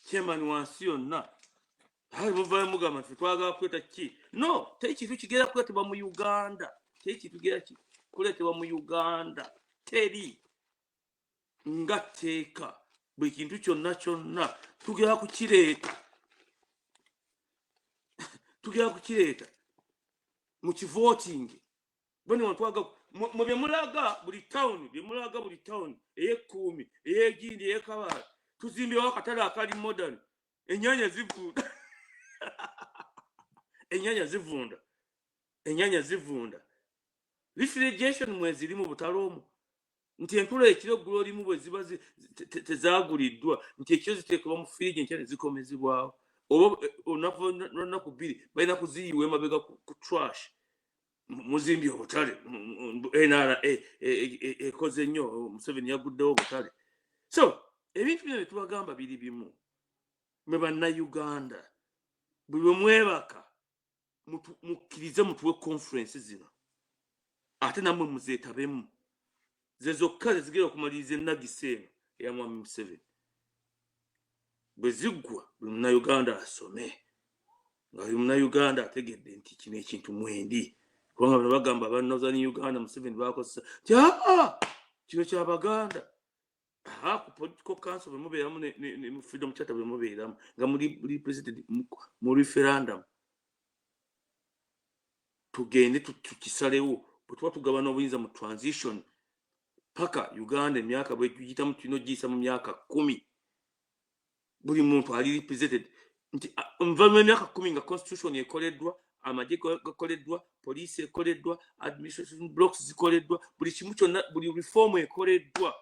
Speaker 2: chairman wansi yonna muvayo mugamba nti twagala kweta ki no teri kintu kigera kuleetebwa mu Uganda teri kintu kigera kuleetebwa mu Uganda teri nga tteeka buli kintu kyonna tugera kukireeta mu kivoting bano twaga mu byemulaga buli town ey'Ekkuumi ey'Egindi ey'Ekabala tuzimbyewo akatale akali modern ennyanya zivunda refrigeration mweziri mu butalo omwo nti entula ekiro ggulo limu bwe ziba tezaguliddwa nti ekiro ziteekebwa mu fridge enkya ne zikomezebwawo oba olunaku 2 balina kuziyiwa emabega ku trash muzimbye obutale NRA ekoze nnyo Museveni yaguddewo obutale so ebintu bino byetubagamba biri bimu mwe bannayuganda buli lwe mwebaka mukkirize mutuwe conference zino ate nammwe muzeetabemu ze zokka zezigenda okumaliriza ennagisa eno eya mwami Museveni bwe ziggwa buli munnayuganda asome nga buli munnayuganda ategedde nti kino ekintu mwendi kubanga bano bagamba aba Northern Uganda Museveni bakozesa ti kino kyabaganda ku political council bwe mubeeramu ne freedom charter bwe mubeeramu nga muli president mu referendum tugende tukisalewo bwe tuba tugabana obuyinza mu transition paka Uganda emyaka bwe tugiyitamu tulina ogiyisa mu myaka 10 buli muntu ali represented nti nva mu myaka 10 nga constitution ekoleddwa amagye gakoleddwa poliisi ekoleddwa administration blocks zikoleddwa buli kimu kyonna buli reform ekoleddwa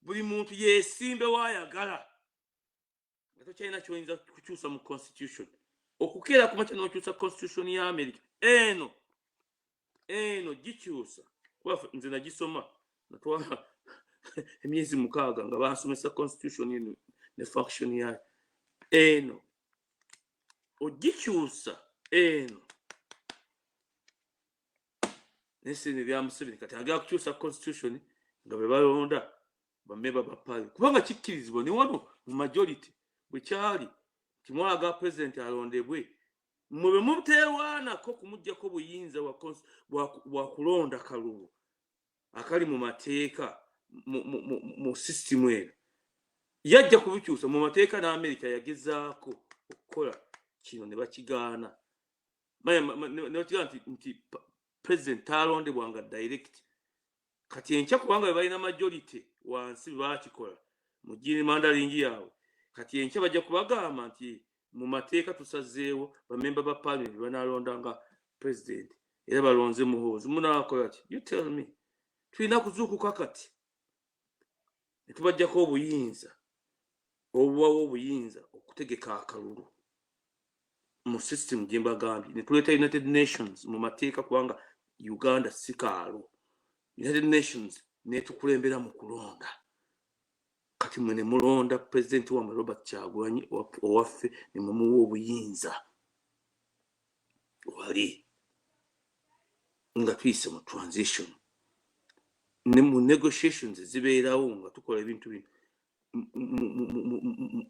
Speaker 2: buli muntu yeesimbe waayagala nga tokyalina kyoyinza kukyusa mu constitution okukeera ku makya n'okyusa constitution ya America eno gikyusa kuba nze nagisoma natwala emyezi 6 nga bansomesa constitution eno ne function yayo eno ogikyusa eno nesene bya Museveni kati agala kukyusa constitution nga bwe balonda bameba bapale kubanga kikkirizibwa ne wano mu majority bwe kyali kimwaga president alondebwe mwe muteewaanako kumuggyako buyinza bwa kulonda kalulu akali mu mateeka mu system eno yajja kubikyusa mu mateeka n'Amerika yagezaako okukola kino ne bakigaana nti president talondebwanga direct kati enkya kubanga balina majority wansi bakikola mu gini mandalingi yaabwe kati enkya bajja kubagamba nti mu mateeka tusazeewo bamemba ba parliament banalondanga president era balonze muhoozi munaakola ki you tell me tulina kuzuukuka kati netubajjako obuyinza obuwawo obuyinza okutegeka akalulu mu system gye mbagambye ne tuleeta United Nations mu mateeka kubanga Uganda si kaalo United Nations ne tukulembera mu kulonda kati mwe ne mulonda president wa Robert Kyagulanyi owaffe ne mumuwa obuyinza wali nga tuyise mu transition ne mu negotiations zibeerawo nga tukola ebintu bino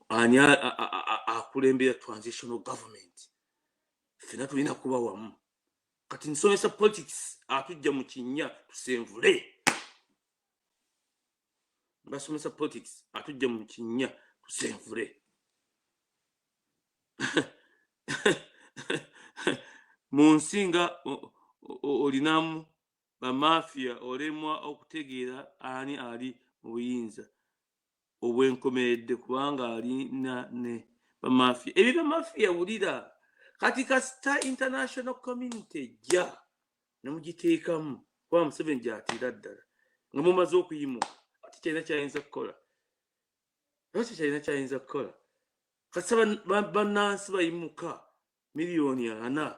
Speaker 2: ani akulembera transitional government ffena tulina kuba wamu kati nsomesa politics atujja mu kinnya tusenvule basomesa politics atujja mu kinnya tusenvule mu nsinga olinamu bamafia olemwa okutegeera ani ali mu buyinza obwenkomeredde kubanga alina ne bamafia ebyo bamafia wulira kati kasita international community ja nemugiteekamu kuba Museveni gy'atiira ddala nga mumaze okuyimuka ati kyalina kyayinza kukola kasita bannansi bayimuka miliyoni 4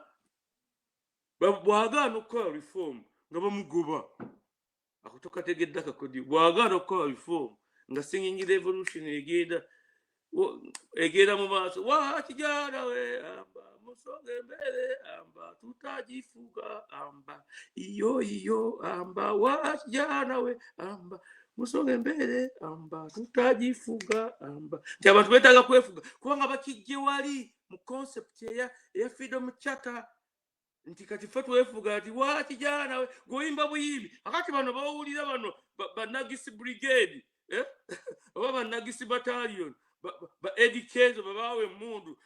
Speaker 2: bwagaana okukola reform nga bamugoba ako tokategedde akakodi bwagaana okukola reform nga singing revolution egenda mu maaso wakijana we amba musonga embere amba tutajifuga amba iyo amba wakijana we amba musonga embere amba tutajifuga amba nti abantu betaaga kwefuga kubanga bakijje wali mu concept ya freedom charter nti kati ffe twefuga ati wakijana we goyimba buyimbi akati bano bawulira bano banagisi brigade oba banagisi battalion ba education babawe mundu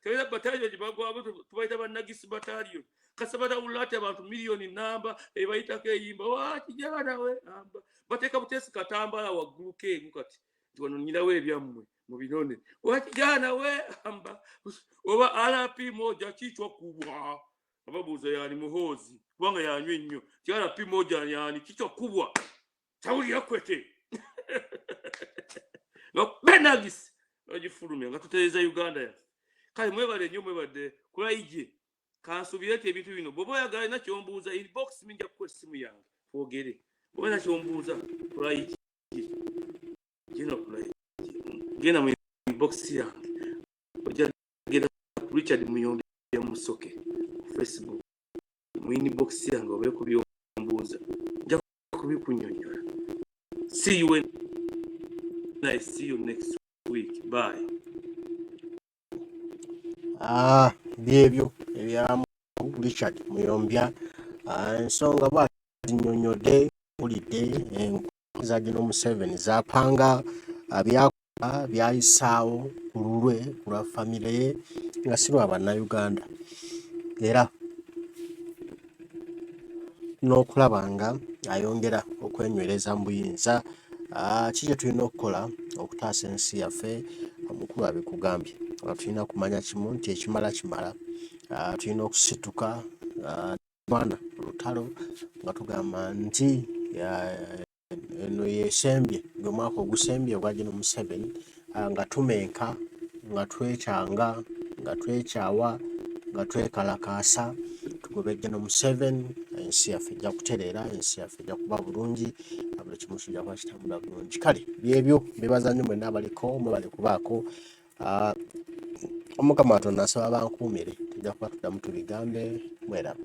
Speaker 2: tebera battalion bagwabo tubaita banagisi battalion kasabata ulati abantu miliyoni namba ebayita keyimba wakijana we amba bateka butesi katambala waggulu kengu kati wano nyina we byammwe mu binone wakijana we amba oba RP moja kichwa kubwa ababuza yani muhozi kubanga yanywe nnyo RP moja yani kichwa kubwa tauli yakwete no benagis ogifulumya nga tuteeza Uganda ya kale mwebale nnyo mwebadde kulaije kansubirete ebintu bino bobo yagala na kyombuuza inbox minja ku simu yange twogere bobo na kyombuuza kulaije jino kulaije gena mu inbox yange ojja gena Richard Muyombe ya Musoke Facebook mu inbox yange obe kubyombuuza nja kubikunyonyola. See you when I see you next week. Bye.
Speaker 1: Byebyo ebya Richard Muyombya ensonga bwazinyonyodde bulidde enkoza gino Museveni zapanga byakola byayisaawo ku lulwe ku lwa famire ye nga si lwa bannayuganda era n'okulaba nga ayongera okwenywereza mu buyinza kiki tulina okukola okutaasa ensi yaffe omukulu abikugambye tulina kumanya kimu nti ekimala kimala tulina okusituka bwana olutalo nga tugamba nti eno yesembye ng'omwaka ogusembye ogwa gino Museveni nga tumenka nga twekyanga nga twekyawa nga twekalakaasa tugobe gino Museveni ensi yaffe ejja kutereera ensi yaffe ejja kuba bulungi buli kimu kijja kuba kitambula bulungi kale byebyo bebaza nnyo mwenna abaliko mwebale kubaako Omukama Katonda asaba bankuumire tujja kuba tuddamu tubigambe mweraba.